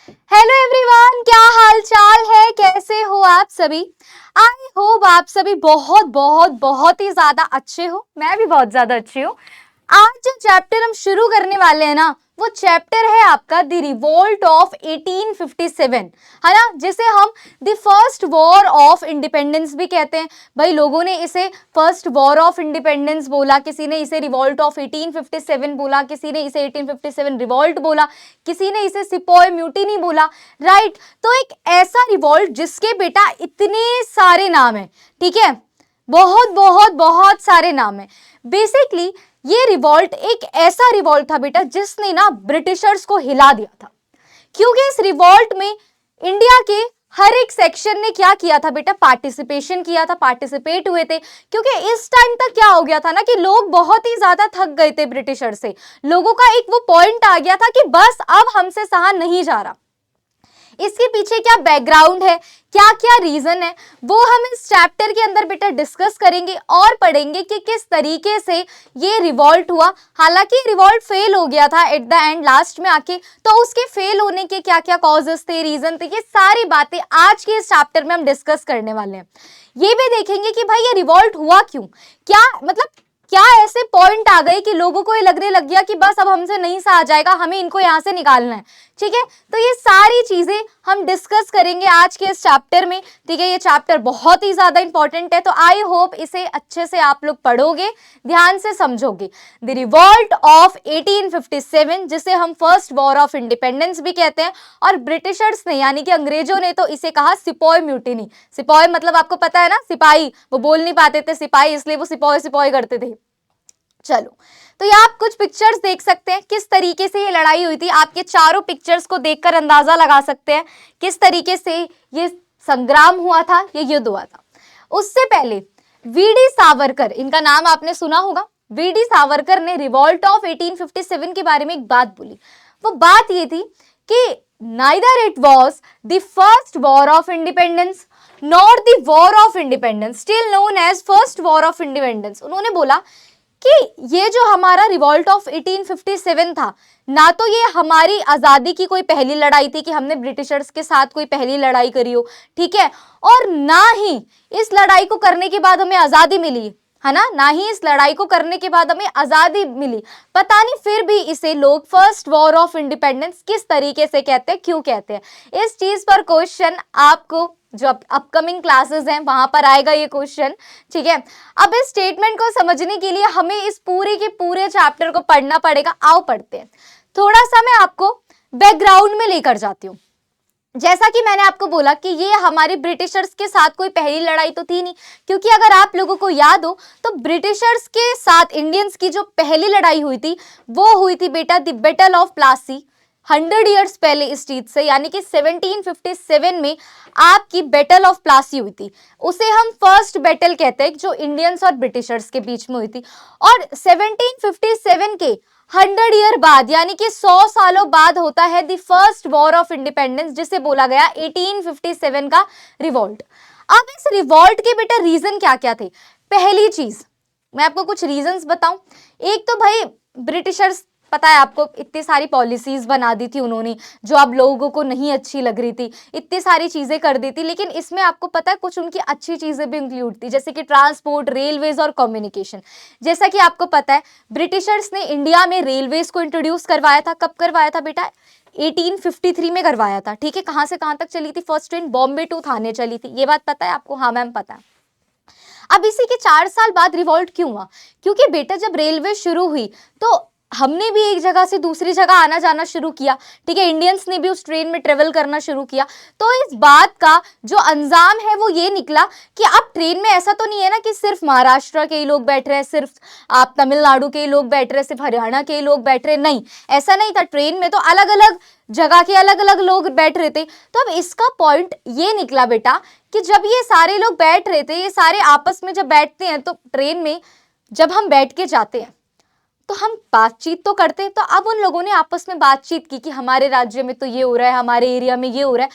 Hello everyone, क्या हाल चाल है? कैसे हो आप सभी? आई होप आप सभी बहुत बहुत बहुत ही ज्यादा अच्छे हो। मैं भी बहुत ज्यादा अच्छी हूँ। आज जो चैप्टर हम शुरू करने वाले हैं ना, वो चैप्टर है आपका द रिवोल्ट ऑफ 1857, है ना, जिसे हम the first war of independence भी कहते हैं। भाई लोगों ने इसे फर्स्ट वॉर ऑफ इंडिपेंडेंस बोला, किसी ने इसे रिवोल्ट ऑफ 1857 बोला, किसी ने इसे 1857 रिवोल्ट बोला, किसी ने इसे सिपोय म्यूटिनी बोला, राइट। तो एक ऐसा रिवोल्ट जिसके बेटा इतने सारे नाम है, ठीक है, बहुत बहुत बहुत सारे नाम है। बेसिकली ये रिवॉल्ट एक ऐसा रिवॉल्ट था बेटा जिसने ना ब्रिटिशर्स को हिला दिया था, क्योंकि इस रिवॉल्ट में इंडिया के हर एक सेक्शन ने क्या किया था बेटा, पार्टिसिपेशन किया था, पार्टिसिपेट हुए थे। क्योंकि इस टाइम तक क्या हो गया था ना कि लोग बहुत ही ज्यादा थक गए थे ब्रिटिशर से। लोगों का एक वो पॉइंट आ गया था कि बस अब हमसे सहा नहीं जा रहा। इसके पीछे क्या बैकग्राउंड है, क्या क्या रीजन है, वो हम इस चैप्टर के अंदर बेटा डिस्कस करेंगे और पढ़ेंगे कि किस तरीके से ये रिवॉल्ट हुआ। हालांकि रिवॉल्ट फेल हो गया था एट द एंड, लास्ट में आके, तो उसके फेल होने के क्या क्या कॉजेस थे, रीजन थे, ये सारी बातें आज के इस चैप्टर में हम डिस्कस करने वाले हैं। ये भी देखेंगे कि भाई ये रिवॉल्ट हुआ क्यों, क्या मतलब क्या ऐसे पॉइंट आ गए कि लोगों को ये लगने लग गया कि बस अब हमसे नहीं सहा जाएगा, हमें इनको यहां से निकालना है। ठीक है, तो ये सारी चीजें हम डिस्कस करेंगे आज के इस चैप्टर में। ठीक है, ये चैप्टर बहुत ही ज्यादा इंपॉर्टेंट है, तो आई होप इसे अच्छे से आप लोग पढ़ोगे, ध्यान से समझोगे। द रिवॉल्ट ऑफ 1857, जिसे हम फर्स्ट वॉर ऑफ इंडिपेंडेंस भी कहते हैं, और ब्रिटिशर्स ने यानी कि अंग्रेजों ने तो इसे कहा सिपोय म्यूटिनी। सिपोय मतलब आपको पता है ना, सिपाही, वो बोल नहीं पाते थे सिपाही, इसलिए वो सिपोय सिपोय करते थे। चलो, तो ये आप कुछ पिक्चर्स देख सकते हैं किस तरीके से ये लड़ाई हुई थी। आपके चारों पिक्चर्स को देखकर अंदाजा लगा सकते हैं किस तरीके से ये संग्राम हुआ था, ये युद्ध हुआ था। उससे पहले वीडी सावरकर, इनका नाम आपने सुना होगा। वीडी सावरकर ने रिवॉल्ट ऑफ 1857 के बारे में एक बात बोली। वो बात ये थी कि neither it was the first war of independence nor the war of independence, still known as first war of independence. उन्होंने बोला कि ये जो हमारा रिवॉल्ट ऑफ 1857 था, ना तो ये हमारी आजादी की कोई पहली लड़ाई थी कि हमने ब्रिटिशर्स के साथ कोई पहली लड़ाई करी हो, ठीक है, और ना ही इस लड़ाई को करने के बाद हमें आजादी मिली है ना ही इस लड़ाई को करने के बाद हमें आजादी मिली। पता नहीं फिर भी इसे लोग फर्स्ट वॉर ऑफ इंडिपेंडेंस किस तरीके से कहते हैं, क्यों कहते हैं। इस चीज पर क्वेश्चन आपको जो अपकमिंग क्लासेस हैं वहां पर आएगा ये क्वेश्चन, ठीक है। अब इस स्टेटमेंट को समझने के लिए हमें इस पूरे के पूरे चैप्टर को पढ़ना पड़ेगा। आओ पढ़ते हैं। थोड़ा सा मैं आपको बैकग्राउंड में लेकर जाती हूँ। जैसा कि मैंने आपको बोला कि ये हमारे ब्रिटिशर्स के साथ कोई पहली लड़ाई तो थी नहीं, क्योंकि अगर आप लोगों को याद हो तो ब्रिटिशर्स के साथ इंडियंस की जो पहली लड़ाई हुई थी वो हुई थी बेटा the battle of Plassey, 100 years पहले इस चीज से, यानी कि 1757 में आपकी बैटल ऑफ प्लासी हुई थी। उसे हम फर्स्ट बैटल कहते हैं जो इंडियंस और ब्रिटिशर्स के बीच में हुई थी। और 1757 के 100 ईयर बाद यानी कि 100 सालों बाद होता है the first war of independence, जिसे बोला गया 1857 का रिवॉल्ट। अब इस रिवॉल्ट के बेटा रीजन क्या क्या थे। पहली चीज मैं आपको कुछ रीजंस बताऊं। एक तो भाई ब्रिटिशर्स, पता है आपको, इतनी सारी पॉलिसीज बना दी थी उन्होंने जो अब लोगों को नहीं अच्छी लग रही थी, इतनी सारी चीजें कर दी थी, लेकिन इसमें आपको पता है कुछ उनकी अच्छी चीजें भी इंक्लूड थी, जैसे कि ट्रांसपोर्ट, रेलवेज और कम्युनिकेशन। जैसा कि आपको पता है ब्रिटिशर्स ने इंडिया में रेलवेज को इंट्रोड्यूस करवाया था। कब करवाया था बेटा? 1853 में करवाया था, ठीक है। कहां से कहां तक चली थी? फर्स्ट ट्रेन बॉम्बे टू थाने चली थी। ये बात पता है आपको? हाँ मैम पता है। अब इसी के 4 साल बाद रिवॉल्ट क्यों हुआ? क्योंकि बेटा जब रेलवे शुरू हुई तो हमने भी एक जगह से दूसरी जगह आना जाना शुरू किया, ठीक है। इंडियंस ने भी उस ट्रेन में ट्रेवल करना शुरू किया। तो इस बात का जो अंजाम है वो ये निकला कि अब ट्रेन में ऐसा तो नहीं है ना कि सिर्फ महाराष्ट्र के ही लोग बैठ रहे हैं, सिर्फ आप तमिलनाडु के ही लोग बैठ रहे हैं, सिर्फ हरियाणा के ही लोग बैठ रहे हैं, नहीं, ऐसा नहीं था। ट्रेन में तो अलग अलग जगह के अलग अलग लोग बैठ रहे थे। तो अब इसका पॉइंट ये निकला बेटा कि जब ये सारे लोग बैठ रहे थे, ये सारे आपस में जब बैठते हैं तो ट्रेन में जब हम बैठ के जाते हैं तो हम बातचीत तो करते हैं। तो अब उन लोगों ने आपस में बातचीत की कि हमारे राज्य में तो ये हो रहा है, हमारे एरिया में ये हो रहा है।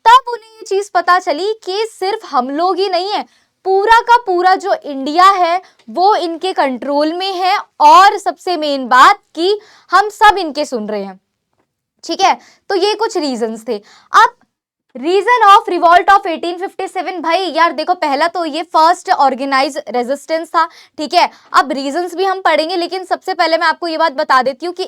तब उन्हें ये चीज पता चली कि सिर्फ हम लोग ही नहीं है, पूरा का पूरा जो इंडिया है वो इनके कंट्रोल में है, और सबसे मेन बात कि हम सब इनके सुन रहे हैं। ठीक है, तो ये कुछ रीजंस थे। अब रीजन ऑफ रिवॉल्ट ऑफ 1857, भाई यार देखो, पहला तो ये फर्स्ट ऑर्गेनाइज रेजिस्टेंस था, ठीक है। अब रीजंस भी हम पढ़ेंगे, लेकिन सबसे पहले मैं आपको ये बात बता देती हूँ कि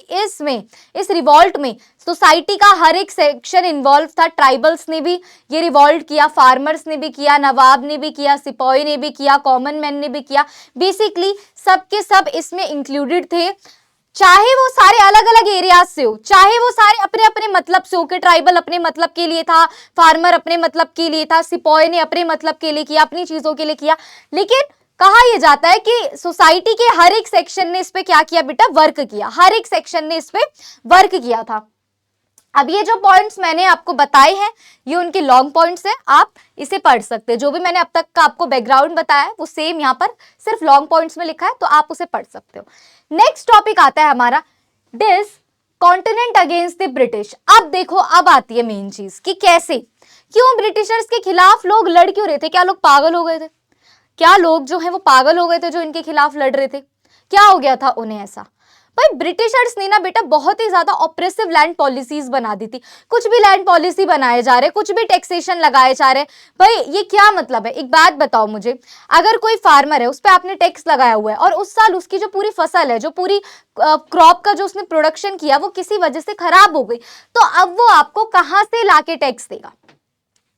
इस रिवॉल्ट में सोसाइटी का हर एक सेक्शन इन्वॉल्व था। ट्राइबल्स ने भी ये रिवॉल्ट किया, फार्मर्स ने भी किया, नवाब ने भी किया, सिपाही ने भी किया, कॉमन मैन ने भी किया, बेसिकली सब के सब इसमें इंक्लूडेड थे। चाहे वो सारे अलग अलग एरियाज से हो, चाहे वो सारे अपने अपने मतलब से हो, कि ट्राइबल अपने मतलब के लिए था, फार्मर अपने मतलब के लिए था, सिपाही ने अपने मतलब के लिए किया, अपनी चीजों के लिए किया, लेकिन कहा यह जाता है कि सोसाइटी के हर एक सेक्शन ने इस पे क्या किया बेटा, वर्क किया, हर एक सेक्शन ने इस पे वर्क किया था। अब ये जो पॉइंट्स मैंने आपको बताए हैं, ये उनके लॉन्ग पॉइंट्स हैं, आप इसे पढ़ सकते हैं। जो भी मैंने अब तक का आपको बैकग्राउंड बताया है वो सेम यहाँ पर सिर्फ लॉन्ग पॉइंट्स में लिखा है, तो आप उसे पढ़ सकते हो। नेक्स्ट टॉपिक आता है हमारा discontent against the British. अब देखो, अब आती है मेन चीज कि कैसे, क्यों ब्रिटिशर्स के खिलाफ लोग लड़ क्यों रहे थे? क्या लोग पागल हो गए थे? क्या लोग जो है वो पागल हो गए थे जो इनके खिलाफ लड़ रहे थे? क्या हो गया था उन्हें ऐसा? भाई ब्रिटिशर्स ने ना बेटा बहुत ही ज्यादा ऑप्रेसिव लैंड पॉलिसीज बना दी थी। कुछ भी लैंड पॉलिसी बनाए जा रहे, कुछ भी टैक्सेशन लगाए जा रहे। भाई ये क्या मतलब है? एक बात बताओ मुझे, अगर कोई फार्मर है, उस पर आपने टैक्स लगाया हुआ है और उस साल उसकी जो पूरी फसल है, जो पूरी क्रॉप का जो उसने प्रोडक्शन किया, वो किसी वजह से खराब हो गई, तो अब वो आपको कहां से लाके टैक्स देगा?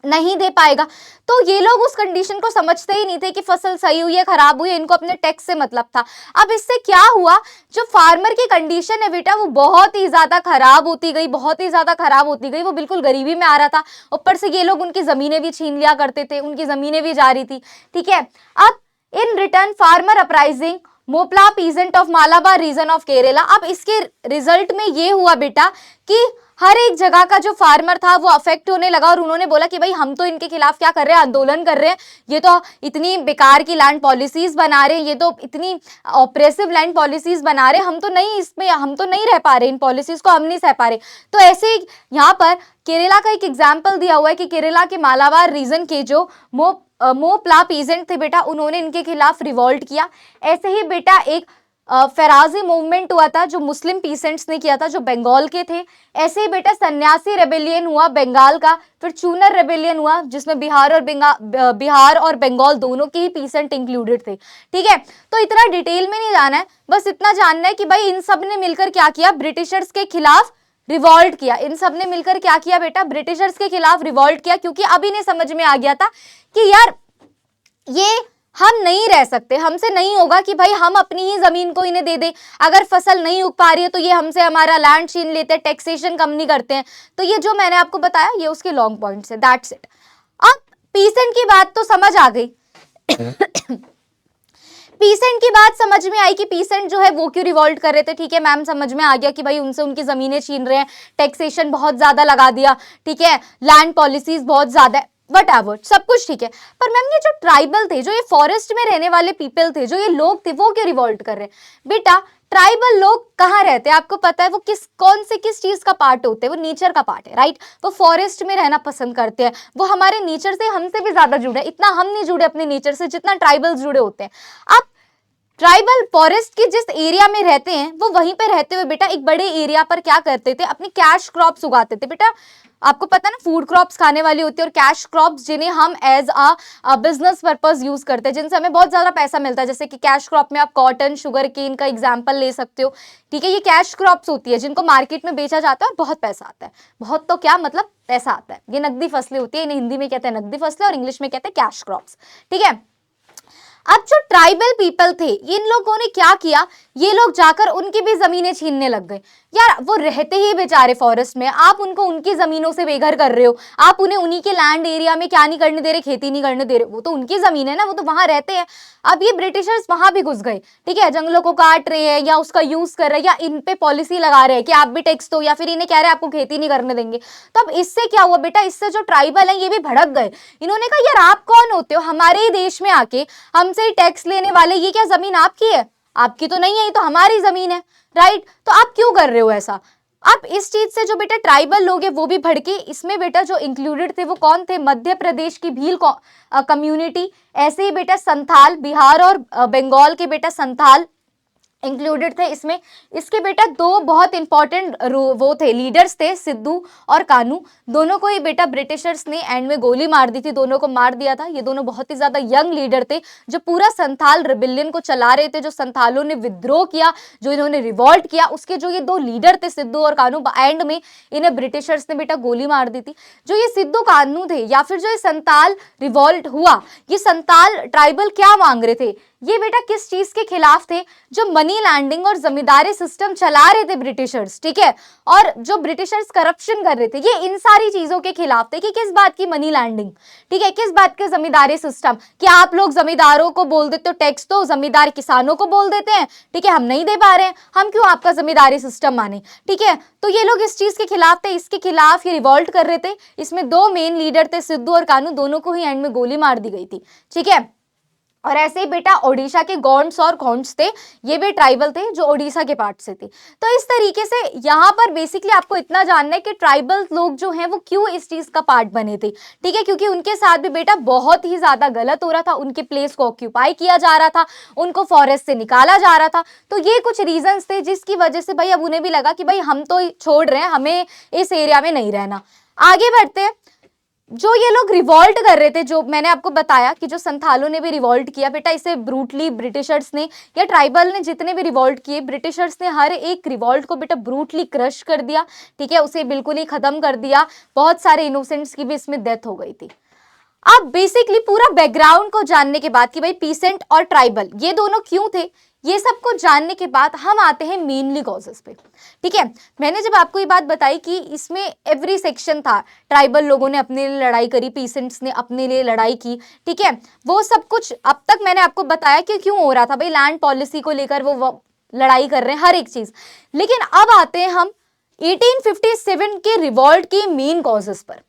नहीं दे पाएगा। तो ये लोग उस कंडीशन को समझते ही नहीं थे कि फसल सही हुई है खराब हुई है, इनको अपने टैक्स से मतलब था। अब इससे क्या हुआ, जो फार्मर की कंडीशन है बेटा वो बहुत ही ज्यादा खराब होती गई, बहुत ही ज्यादा खराब होती गई। वो बिल्कुल गरीबी में आ रहा था, ऊपर से ये लोग उनकी जमीनें भी छीन लिया करते थे, उनकी जमीनें भी जा रही थी, ठीक है। अब इन return farmer uprising Moplah peasant of Malabar region of Kerala. अब इसके रिजल्ट में ये हुआ बेटा कि हर एक जगह का जो फार्मर था वो अफेक्ट होने लगा, और उन्होंने बोला कि भाई हम तो इनके खिलाफ क्या कर रहे हैं, आंदोलन कर रहे हैं, ये तो इतनी बेकार की लैंड पॉलिसीज बना रहे हैं, ये तो इतनी ऑपरेसिव लैंड पॉलिसीज बना रहे हैं, हम तो नहीं रह पा रहे, इन पॉलिसीज को हम नहीं सह पा रहे। तो ऐसे यहाँ पर केरला का एक एग्जाम्पल दिया हुआ है कि केरला के मालाबार रीजन के जो मोपला पीजेंट थे बेटा, उन्होंने इनके खिलाफ रिवॉल्ट किया। ऐसे ही बेटा एक फेराजी मूवमेंट हुआ था जो मुस्लिम पीसेंट्स ने किया था, जो बंगाल के थे। ऐसे ही बेटा सन्यासी रेबेलियन हुआ बंगाल का, फिर चूनर रेबेलियन हुआ जिसमें बिहार और बंगाल दोनों के ही पीसेंट इंक्लूडेड थे, ठीक है। तो इतना डिटेल में नहीं जाना है, बस इतना जानना है कि भाई इन सब ने मिलकर क्या किया, ब्रिटिशर्स के खिलाफ रिवॉल्ट किया। इन सब ने मिलकर क्या किया बेटा, ब्रिटिशर्स के खिलाफ रिवॉल्ट किया, क्योंकि अभी इन्हें समझ में आ गया था कि यार ये हम नहीं रह सकते, हमसे नहीं होगा कि भाई हम अपनी ही जमीन को इन्हें दे दे। अगर फसल नहीं उग पा रही है तो ये हमसे हमारा लैंड छीन लेते हैं, टैक्सेशन कम नहीं करते हैं। तो ये जो मैंने आपको बताया ये उसके लॉन्ग पॉइंट्स है, दैट्स इट। अब पीसेंट की बात तो समझ आ गई। पीसेंट की बात समझ में आई कि पीसेंट जो है वो क्यों रिवॉल्ट कर रहे थे, ठीक है मैम, समझ में आ गया कि भाई उनसे उनकी जमीनें छीन रहे हैं, टैक्सेशन बहुत ज्यादा लगा दिया, ठीक है, लैंड पॉलिसीज बहुत ज्यादा, व्हाटएवर, सब कुछ ठीक है। पर मैम ये जो ट्राइबल थे, जो ये फॉरेस्ट में रहने वाले पीपल थे, जो ये लोग थे, वो क्यों रिवॉल्ट कर रहे हैं? बेटा ट्राइबल लोग कहाँ रहते हैं आपको पता है? वो किस चीज का पार्ट होते हैं? वो नेचर का पार्ट है, राइट। वो फॉरेस्ट में रहना पसंद करते हैं, वो हमारे नेचर से हमसे भी ज्यादा जुड़े हैं। इतना हम नहीं जुड़े अपने नेचर से जितना ट्राइबल्स जुड़े होते हैं। अब ट्राइबल फॉरेस्ट के जिस एरिया में रहते हैं, वो वहीं पे रहते हुए बेटा एक बड़े एरिया पर क्या करते थे, अपनी कैश क्रॉप्स उगाते थे। बेटा आपको पता है ना, फूड क्रॉप्स खाने वाली होती है, और कैश क्रॉप्स जिन्हें हम as a business purpose use करते हैं, जिनसे हमें बहुत ज्यादा पैसा मिलता है। जैसे कि कैश क्रॉप में आप कॉटन, शुगर केन का एग्जाम्पल ले सकते हो, ठीक है। ये कैश क्रॉप्स होती है जिनको मार्केट में बेचा जाता है और बहुत पैसा आता है। बहुत तो क्या मतलब, पैसा आता है। ये नकदी फसलें होती है, इन्हें हिंदी में कहते हैं नकदी फसलें और इंग्लिश में कहते हैं कैश क्रॉप्स, ठीक है। अब जो ट्राइबल पीपल थे, इन लोगों ने क्या किया, ये लोग जाकर उनकी भी जमीनें छीनने लग गए। यार वो रहते ही बेचारे फॉरेस्ट में, आप उनको उनकी जमीनों से बेघर कर रहे हो, आप उन्हें उन्हीं के लैंड एरिया में क्या नहीं करने दे रहे, खेती नहीं करने दे रहे। वो तो उनकी जमीन है ना, वो तो वहां रहते हैं। अब ये ब्रिटिशर्स वहां भी घुस गए, ठीक है, जंगलों को काट रहे हैं या उसका यूज कर रहे हैं, या इन पे पॉलिसी लगा रहे हैं कि आप भी टैक्स दो, या फिर इन्हें कह रहे हैं आपको खेती नहीं करने देंगे। तो अब इससे क्या हुआ बेटा, इससे जो ट्राइबल है ये भी भड़क गए। इन्होंने कहा यार आप कौन होते हो हमारे ही देश में आके हमसे टैक्स लेने वाले? ये क्या जमीन आपकी है? आपकी तो नहीं है, ये तो हमारी जमीन है, राइट। तो आप क्यों कर रहे हो ऐसा? अब इस चीज से जो बेटा ट्राइबल लोग हैं वो भी भड़के। इसमें बेटा जो इंक्लूडेड थे वो कौन थे? मध्य प्रदेश की भील कम्युनिटी, ऐसे ही बेटा संथाल, बिहार और बंगाल के बेटा संथाल, इंक्लूडेड थे इसमें। इसके बेटा दो बहुत इंपॉर्टेंट वो थे, लीडर्स थे, सिद्धू और कान्हू। दोनों को ही बेटा ब्रिटिशर्स ने एंड में गोली मार दी थी, दोनों को मार दिया था। ये दोनों बहुत ही ज्यादा यंग लीडर थे जो पूरा संथाल रिबिलियन को चला रहे थे, जो संथालों ने विद्रोह किया, जो इन्होंने रिवॉल्ट किया, उसके जो ये दो लीडर थे सिद्धू और कान्हू, एंड में इन्हें ब्रिटिशर्स ने बेटा गोली मार दी थी। जो ये सिद्धू कान्हू थे या फिर जो ये संथाल रिवॉल्ट हुआ, ये संथाल ट्राइबल क्या मांग रहे थे, ये बेटा किस चीज के खिलाफ थे, जो मनी लैंडिंग और जमींदारी सिस्टम चला रहे थे ब्रिटिशर्स, ठीक है, और जो ब्रिटिशर्स करप्शन कर रहे थे, ये इन सारी चीजों के खिलाफ थे। कि किस बात की मनी लैंडिंग, ठीक है, किस बात के जमींदारी सिस्टम, कि आप लोग जमींदारों को बोल देते हो टैक्स दो, जमींदार किसानों को बोल देते हैं, ठीक है, हम नहीं दे पा रहे हैं, हम क्यों आपका जमींदारी सिस्टम माने, ठीक है। तो ये लोग इस चीज के खिलाफ थे, इसके खिलाफ ये रिवॉल्ट कर रहे थे। इसमें दो मेन लीडर थे, सिद्धू और कान्हू, दोनों को ही एंड में गोली मार दी गई थी, ठीक है। और ऐसे ही बेटा ओडिशा के गोंड्स और खोंड्स थे, ये भी ट्राइबल थे जो ओडिशा के पार्ट से थे। तो इस तरीके से यहाँ पर बेसिकली आपको इतना जानना है कि ट्राइबल लोग जो हैं वो क्यों इस चीज का पार्ट बने थे, ठीक है, क्योंकि उनके साथ भी बेटा बहुत ही ज्यादा गलत हो रहा था, उनके प्लेस को ऑक्यूपाई किया जा रहा था, उनको फॉरेस्ट से निकाला जा रहा था। तो ये कुछ रीजंस थे जिसकी वजह से भाई अब उन्हें भी लगा कि भाई हम तो छोड़ रहे हैं, हमें इस एरिया में नहीं रहना। आगे बढ़ते हैं। जो ये लोग रिवॉल्ट कर रहे थे, जो मैंने आपको बताया कि जो संथालों ने भी रिवॉल्ट किया बेटा, इसे ब्रूटली ब्रिटिशर्स ने या ट्राइबल ने जितने भी रिवॉल्ट किए, ब्रिटिशर्स ने हर एक रिवॉल्ट को बेटा ब्रूटली क्रश कर दिया, ठीक है, उसे बिल्कुल ही खत्म कर दिया। बहुत सारे इनोसेंट्स की भी इसमें डेथ हो गई थी। अब बेसिकली पूरा बैकग्राउंड को जानने के बाद कि भाई पीसेंट और ट्राइबल ये दोनों क्यों थे, ये सब को जानने के बाद हम आते हैं मेनली कॉजेस पे, ठीक है। मैंने जब आपको ये बात बताई कि इसमें एवरी सेक्शन था, ट्राइबल लोगों ने अपने लिए लड़ाई करी, पीसेंट्स ने अपने लिए लड़ाई की, ठीक है, वो सब कुछ अब तक मैंने आपको बताया कि क्यों हो रहा था भाई, लैंड पॉलिसी को लेकर वो लड़ाई कर रहे हैं, हर एक चीज। लेकिन अब आते हैं हम 1857 के रिवॉल्ट के मेन कॉजेस पर,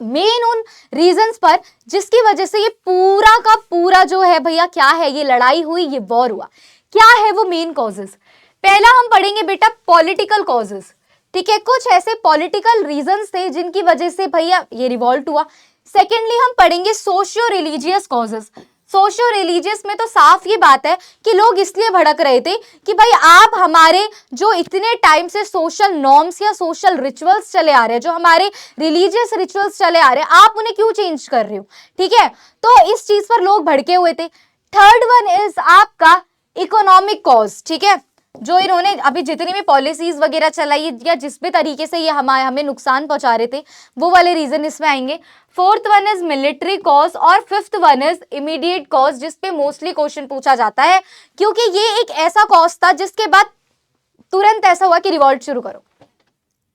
मेन उन रीजंस पर जिसकी वजह से ये पूरा का पूरा जो है भैया क्या है, ये लड़ाई हुई, ये वॉर हुआ। क्या है वो मेन कॉजेस? पहला हम पढ़ेंगे बेटा पॉलिटिकल कॉजेस, ठीक है, कुछ ऐसे पॉलिटिकल रीजंस थे जिनकी वजह से भैया ये रिवॉल्ट हुआ। सेकेंडली हम पढ़ेंगे socio religious causes. Socio religious में तो साफ ये बात है कि लोग इसलिए भड़क रहे थे कि भाई आप हमारे जो इतने टाइम से सोशल नॉर्म्स या सोशल रिचुअल्स चले आ रहे हैं, जो हमारे रिलीजियस रिचुअल्स चले आ रहे हैं, आप उन्हें क्यों चेंज कर रहे हो, ठीक है। तो इस चीज पर लोग भड़के हुए थे। थर्ड वन इज आपका इकोनॉमिक कॉज, ठीक है, जो इन्होंने अभी जितनी भी पॉलिसीज वगैरह चलाई या जिस भी तरीके से ये हमें नुकसान पहुंचा रहे थे, वो वाले रीजन इसमें आएंगे। Fourth one is military cause और fifth one is immediate cause, जिसपे मोस्टली क्वेश्चन पूछा जाता है, क्योंकि ये एक ऐसा कॉज था जिसके बाद तुरंत ऐसा हुआ कि रिवॉल्ट शुरू करो,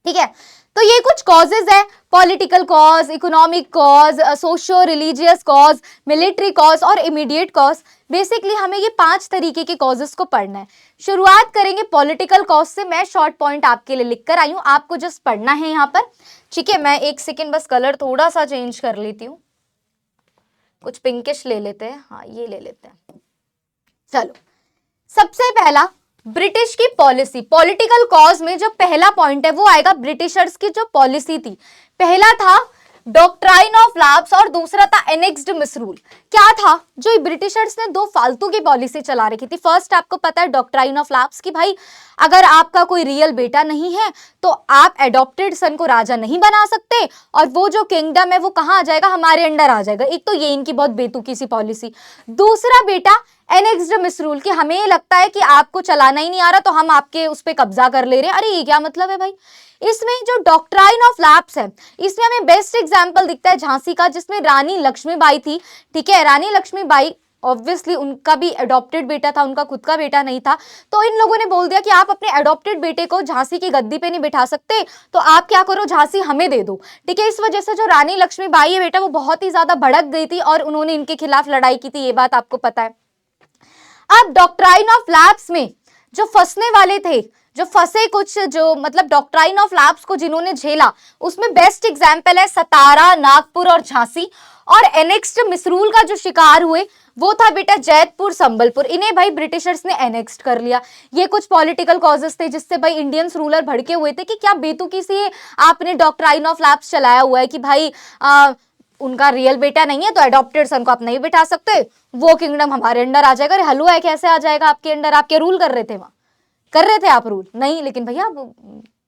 ठीक है। तो ये कुछ कॉजेज है, political cause, economic cause, socio religious cause, military cause और इमीडिएट कॉज। बेसिकली हमें ये 5 तरीके के कॉजेस को पढ़ना है। शुरुआत करेंगे पॉलिटिकल कॉज से। मैं शॉर्ट पॉइंट आपके लिए लिख कर आई हूं, आपको जस्ट पढ़ना है यहाँ पर, ठीक है। मैं एक सेकेंड बस कलर थोड़ा सा चेंज कर लेती हूँ, कुछ पिंकिश ले लेते हैं, हाँ ये ले लेते हैं। चलो, सबसे पहला ब्रिटिश की पॉलिसी। पॉलिटिकल कॉज में जो पहला पॉइंट है वो आएगा ब्रिटिशर्स की जो पॉलिसी थी। पहला था डॉक्ट्राइन ऑफ लैप्स और दूसरा था एनेक्स्ड मिसरूल। क्या था, जो ब्रिटिशर्स ने दो फालतू की पॉलिसी चला रखी थी। फर्स्ट आपको पता है डॉक्ट्राइन ऑफ लैप्स की भाई अगर आपका कोई रियल बेटा नहीं है तो आप एडॉप्टेड सन को राजा नहीं बना सकते, और वो जो किंगडम है वो कहाँ आ जाएगा, हमारे अंडर आ जाएगा। एक तो ये इनकी बहुत बेतुकी सी पॉलिसी। दूसरा बेटा एनेक्स्ड मिसरूल, कि हमें लगता है कि आपको चलाना ही नहीं आ रहा तो हम आपके उस पर कब्जा कर ले रहे हैं। अरे ये क्या मतलब है भाई। इसमें जो डॉक्ट्राइन ऑफ लैप्स है, इसमें हमें बेस्ट एग्जांपल दिखता है झांसी का, जिसमें रानी लक्ष्मीबाई थी, ठीक है। रानी लक्ष्मीबाई ऑब्वियसली उनका भी एडॉप्टेड बेटा था, उनका खुद का बेटा नहीं था। तो इन लोगों ने बोल दिया कि आप अपने एडॉप्टेड बेटे को झांसी की गद्दी पे नहीं बिठा सकते, तो आप क्या करो, झांसी हमें दे दो, ठीक है। इस वजह से जो रानी लक्ष्मीबाई है बेटा वो बहुत ही ज्यादा भड़क गई थी और उन्होंने इनके खिलाफ लड़ाई की थी, ये बात आपको पता है। अब डॉक्ट्राइन ऑफ लैप्स में जो फंसने वाले थे, जो फंसे कुछ, जो मतलब डॉक्ट्राइन ऑफ लैप्स को जिन्होंने झेला, उसमें बेस्ट एग्जांपल है सतारा, नागपुर और झांसी। और एनेक्स्ड मिसरूल का जो शिकार हुए वो था बेटा जैतपुर, संबलपुर। इन्हें भाई ब्रिटिशर्स ने एनेक्स्ड कर लिया। ये कुछ पॉलिटिकल कॉजेस थे जिससे भाई इंडियंस रूलर भड़के हुए थे कि क्या बेतुकी से आपने डॉक्ट्राइन ऑफ लैप्स चलाया हुआ है कि भाई उनका रियल बेटा नहीं है तो अडॉप्टेड सन को आप नहीं बिठा सकते, वो किंगडम हमारे अंडर आ जाएगा। अरे हलवा है, कैसे आ जाएगा आपके अंडर? आप क्या रूल कर रहे थे वहां? कर रहे थे आप रूल? नहीं, लेकिन भैया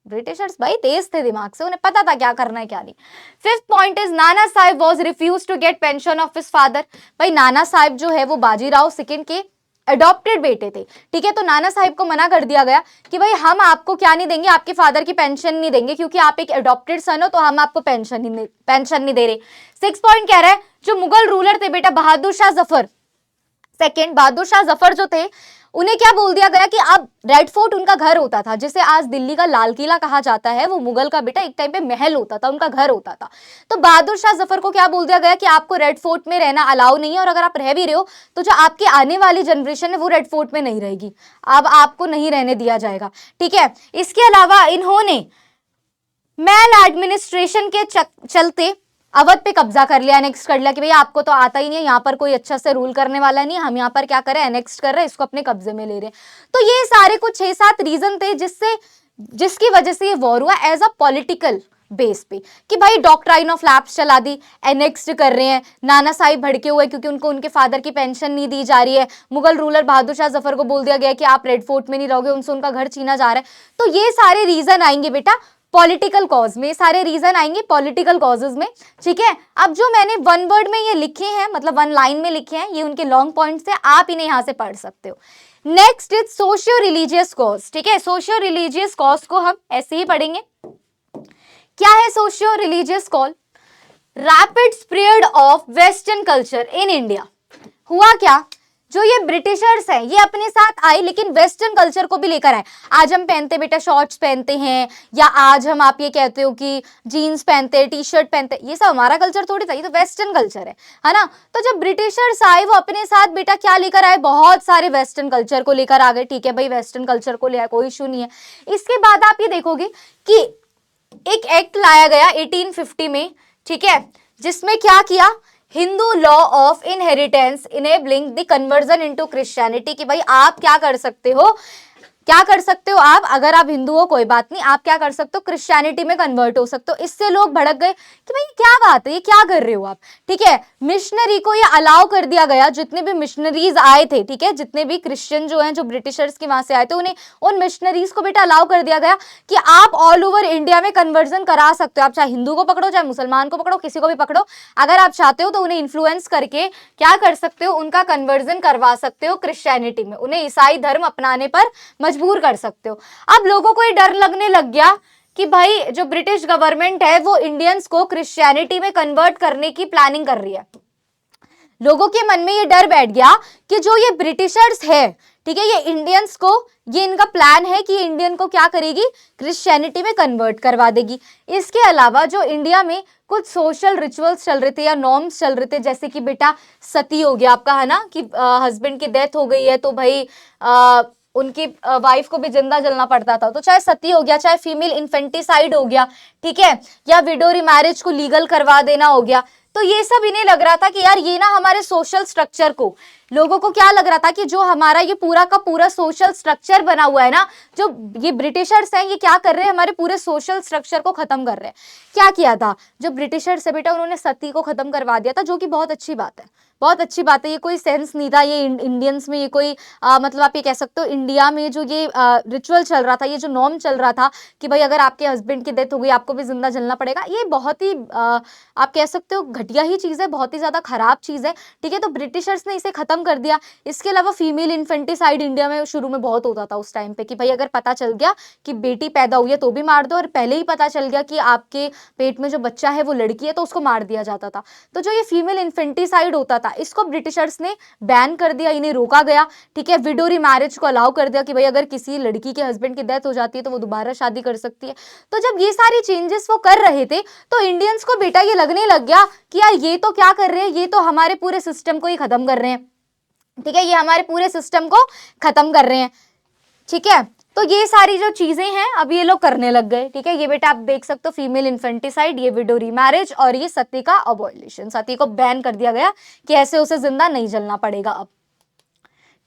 ब्रिटिशर्स भाई तेज थे दिमाग से, उन्हें पता था क्या करना है क्या नहीं। Fifth point is Nana Sahib was refuse to get pension of his father. भाई नाना साहिब जो है वो बाजीराव सेकंड के अडॉप्टेड बेटे थे, ठीक है। तो नाना साहिब को मना कर दिया गया कि भाई हम आपको क्या नहीं देंगे, आपके फादर की पेंशन नहीं देंगे, क्योंकि आप एक अडॉप्टेड सन हो, तो हम आपको पेंशन नहीं दे रहे। सिक्स पॉइंट कह रहा है जो मुगल रूलर थे बेटा बहादुर शाह जफर सेकंड, बहादुर शाह जफर जो थे, उन्हें क्या बोल दिया गया कि अब रेड फोर्ट उनका घर होता था, जिसे आज दिल्ली का लाल किला कहा जाता है, वो मुगल का बेटा एक टाइम पे महल होता था, उनका घर होता था। तो बहादुर शाह जफर को क्या बोल दिया गया कि आपको रेड फोर्ट में रहना अलाउ नहीं है, और अगर आप रह भी रहे हो तो जो आपके आने वाली जनरेशन है वो रेड फोर्ट में नहीं रहेगी, अब आपको नहीं रहने दिया जाएगा, ठीक है। इसके अलावा इन्होंने मैल एडमिनिस्ट्रेशन के चलते अवध पे कब्जा कर लिया, एनेक्स कर लिया कि भैया आपको तो आता ही नहीं है, यहाँ पर कोई अच्छा से रूल करने वाला नहीं है, हम यहाँ पर क्या करें, एनेक्स कर रहे हैं, इसको अपने कब्जे में ले रहे हैं। तो ये सारे कुछ 6-7 रीजन थे जिसकी वजह से ये वॉर हुआ एज अ पॉलिटिकल बेस पे, कि भाई डॉक्ट्राइन ऑफ लैप्स चला दी, एनेक्स्ड कर रहे हैं, नाना साहिब भड़के हुए क्योंकि उनको उनके फादर की पेंशन नहीं दी जा रही है, मुगल रूलर बहादुर शाह जफर को बोल दिया गया कि आप रेड फोर्ट में नहीं रहोगे, उनसे उनका घर छीना जा रहा है। तो ये सारे रीजन आएंगे बेटा पॉलिटिकल कॉज में, सारे रीजन आएंगे पॉलिटिकल कॉजेज में, ठीक है। अब जो मैंने वन वर्ड में ये लिखे हैं, मतलब वन लाइन में लिखे हैं, ये उनके लॉन्ग पॉइंट्स है, आप इन्हें यहां से पढ़ सकते हो। Next is socio religious cause, ठीक है। सोशियो रिलीजियस कॉज को हम ऐसे ही पढ़ेंगे। क्या है socio religious cause? Rapid spread of western culture in India. हुआ क्या, जो ये ब्रिटिशर्स हैं ये अपने साथ आए लेकिन वेस्टर्न कल्चर को भी लेकर आए। आज हम पहनते बेटा शॉर्ट्स पहनते हैं, या आज हम आप ये कहते हो कि जीन्स पहनते हैं, टी शर्ट पहनते हैं, ये सब हमारा कल्चर थोड़ी था, ये तो वेस्टर्न कल्चर है ना। तो जब ब्रिटिशर्स आए वो अपने साथ बेटा क्या लेकर आए, बहुत सारे वेस्टर्न कल्चर को लेकर आ गए, ठीक है भाई, वेस्टर्न कल्चर को ले आए, कोई इशू नहीं है। इसके बाद आप ये देखोगे कि एक एक्ट लाया गया 1850 में, ठीक है, जिसमें क्या किया, Hindu law of inheritance enabling the conversion into Christianity, कि भाई आप क्या कर सकते हो, आप अगर आप हिंदू हो कोई बात नहीं, आप क्या कर सकते हो, क्रिश्चियनिटी में कन्वर्ट हो सकते हो। इससे लोग भड़क गए कि भाई क्या बात है, ये क्या कर रहे हो आप, ठीक है। मिशनरी को ये अलाउ कर दिया गया, जितने भी मिशनरीज आए थे, ठीक है, जितने भी क्रिश्चियन जो हैं, जो ब्रिटिशर्स के वहां से आए थे, उन्हें उन मिशनरीज को बेटा अलाउ कर दिया गया कि आप ऑल ओवर इंडिया में कन्वर्जन करा सकते हो। आप चाहे हिंदू को पकड़ो, चाहे मुसलमान को पकड़ो, किसी को भी पकड़ो, अगर आप चाहते हो तो उन्हें इन्फ्लुएंस करके क्या कर सकते हो, उनका कन्वर्जन करवा सकते हो क्रिश्चियनिटी में, उन्हें ईसाई धर्म अपनाने पर मजबूर कर सकते हो। अब लोगों को ये डर लगने लग गया कि भाई जो ब्रिटिश गवर्नमेंट है वो इंडियंस को क्रिश्चियनिटी में कन्वर्ट करने की प्लानिंग कर रही है। लोगों के मन में ये डर बैठ गया कि जो ये ब्रिटिशर्स है, ठीक है, ये इंडियंस को, ये इनका प्लान है कि इंडियन को क्या करेगी, क्रिश्चियनिटी में कन्वर्ट करवा देगी। इसके अलावा जो इंडिया में कुछ सोशल रिचुअल्स चल रहे थे या नॉर्म्स चल रहे थे, जैसे कि बेटा सती हो गया आपका, है ना, कि हस्बैंड की डेथ हो गई है तो भाई उनकी वाइफ को भी जिंदा जलना पड़ता था, तो चाहे सती हो गया, चाहे फीमेल इन्फेंटिसाइड हो गया, ठीक है, या विडो रिमैरिज को लीगल करवा देना हो गया। तो ये सब इन्हें लग रहा था कि यार ये ना हमारे सोशल स्ट्रक्चर को, लोगों को क्या लग रहा था कि जो हमारा ये पूरा का पूरा सोशल स्ट्रक्चर बना हुआ है ना, जो ये ब्रिटिशर्स हैं ये क्या कर रहे हैं, हमारे पूरे सोशल स्ट्रक्चर को खत्म कर रहे हैं। क्या किया था जो ब्रिटिशर्स है बेटा, उन्होंने सती को खत्म करवा दिया था, जो कि बहुत अच्छी बात है, बहुत अच्छी बात है। ये कोई सेंस नहीं था, ये इंडियंस में ये कोई मतलब आप ये कह सकते हो इंडिया में जो ये रिचुअल चल रहा था, ये जो नॉर्म चल रहा था कि भाई अगर आपके हस्बैंड की डेथ हो गई आपको भी जिंदा जलना पड़ेगा, ये बहुत ही आप कह सकते हो घटिया ही चीज़ है, बहुत ही ज़्यादा खराब चीज़ है, ठीक है। तो ब्रिटिशर्स ने इसे खत्म कर दिया। इसके अलावा फीमेल इन्फेंटिसाइड इंडिया में शुरू में बहुत होता था उस टाइम पे, कि भाई अगर पता चल गया कि बेटी पैदा हुई है तो भी मार दो, और पहले ही पता चल गया कि आपके पेट में जो बच्चा है वो लड़की है तो उसको मार दिया जाता था। तो जो ये फीमेल इन्फेंटिसाइड होता था इसको ब्रिटिशर्स ने बैन कर दिया, इन्हें रोका गया, ठीक है। विडो रिमैरिज को अलाउ कर दिया कि भाई अगर किसी लड़की के हस्बैंड की डेथ हो जाती है तो वो दोबारा शादी कर सकती है। तो जब ये सारी चेंजेस वो कर रहे थे तो इंडियंस को बेटा ये लगने लग गया कि यार ये तो क्या कर रहे हैं, ये तो हमारे पूरे सिस्टम को ही खत्म कर रहे हैं, ठीक है, ये हमारे पूरे सिस्टम को खत्म कर रहे हैं, ठीक है। तो ये सारी जो चीजें हैं अब ये लोग करने लग गए, ठीक है। ये बेटा आप देख सकते हो फीमेल इन्फेंटिसाइड, ये विडो रिमैरिज, और ये सती का अबॉलिशन, सती को बैन कर दिया गया कि ऐसे उसे जिंदा नहीं जलना पड़ेगा अब,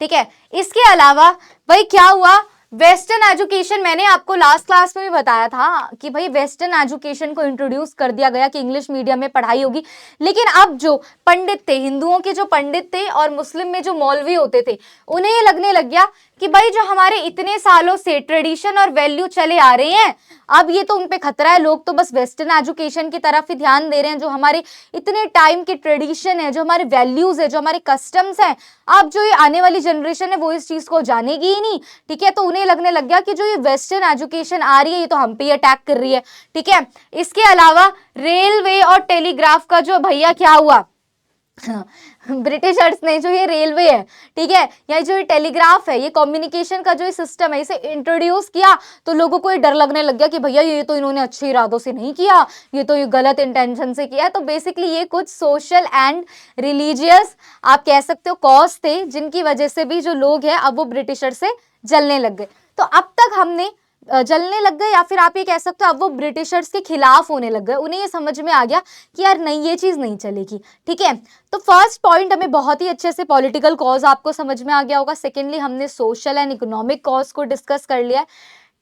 ठीक है। इसके अलावा भाई क्या हुआ, वेस्टर्न एजुकेशन मैंने आपको लास्ट क्लास में भी बताया था कि भाई वेस्टर्न एजुकेशन को इंट्रोड्यूस कर दिया गया कि इंग्लिश मीडियम में पढ़ाई होगी, लेकिन अब जो पंडित थे, हिंदुओं के जो पंडित थे और मुस्लिम में जो मौलवी होते थे, उन्हें ये लगने लग गया कि भाई जो हमारे इतने सालों से ट्रेडिशन और वैल्यू चले आ रहे हैं, अब ये तो उन पे खतरा है। लोग तो बस वेस्टर्न एजुकेशन की तरफ ही ध्यान दे रहे हैं। जो हमारे इतने टाइम के ट्रेडिशन है, जो हमारे वैल्यूज है, जो हमारे कस्टम्स हैं, अब जो ये आने वाली जनरेशन है वो इस चीज को जानेगी ही नहीं। ठीक है, तो उन्हें लगने लग गया कि जो ये वेस्टर्न एजुकेशन आ रही है ये तो हम पे अटैक कर रही है। ठीक है, इसके अलावा रेलवे और टेलीग्राफ का जो भैया क्या हुआ, ब्रिटिशर्स ने जो ये रेलवे है, ठीक है, या जो ये टेलीग्राफ है, ये कम्युनिकेशन का जो सिस्टम है, इसे इंट्रोड्यूस किया तो लोगों को ये डर लगने लग गया कि भैया ये तो इन्होंने अच्छे इरादों से नहीं किया, ये तो ये गलत इंटेंशन से किया। तो बेसिकली ये कुछ सोशल एंड रिलीजियस आप कह सकते हो कॉज थे जिनकी वजह से भी जो लोग हैं अब वो ब्रिटिशर से जलने लग गए। तो अब तक हमने जलने लग गए, या फिर आप ये कह सकते हो अब वो ब्रिटिशर्स के खिलाफ होने लग गए। उन्हें ये समझ में आ गया कि यार नहीं, ये चीज नहीं चलेगी। ठीक है, तो फर्स्ट पॉइंट हमें बहुत ही अच्छे से पॉलिटिकल कॉज आपको समझ में आ गया होगा। सेकेंडली हमने सोशल एंड इकोनॉमिक कॉज को डिस्कस कर लिया है।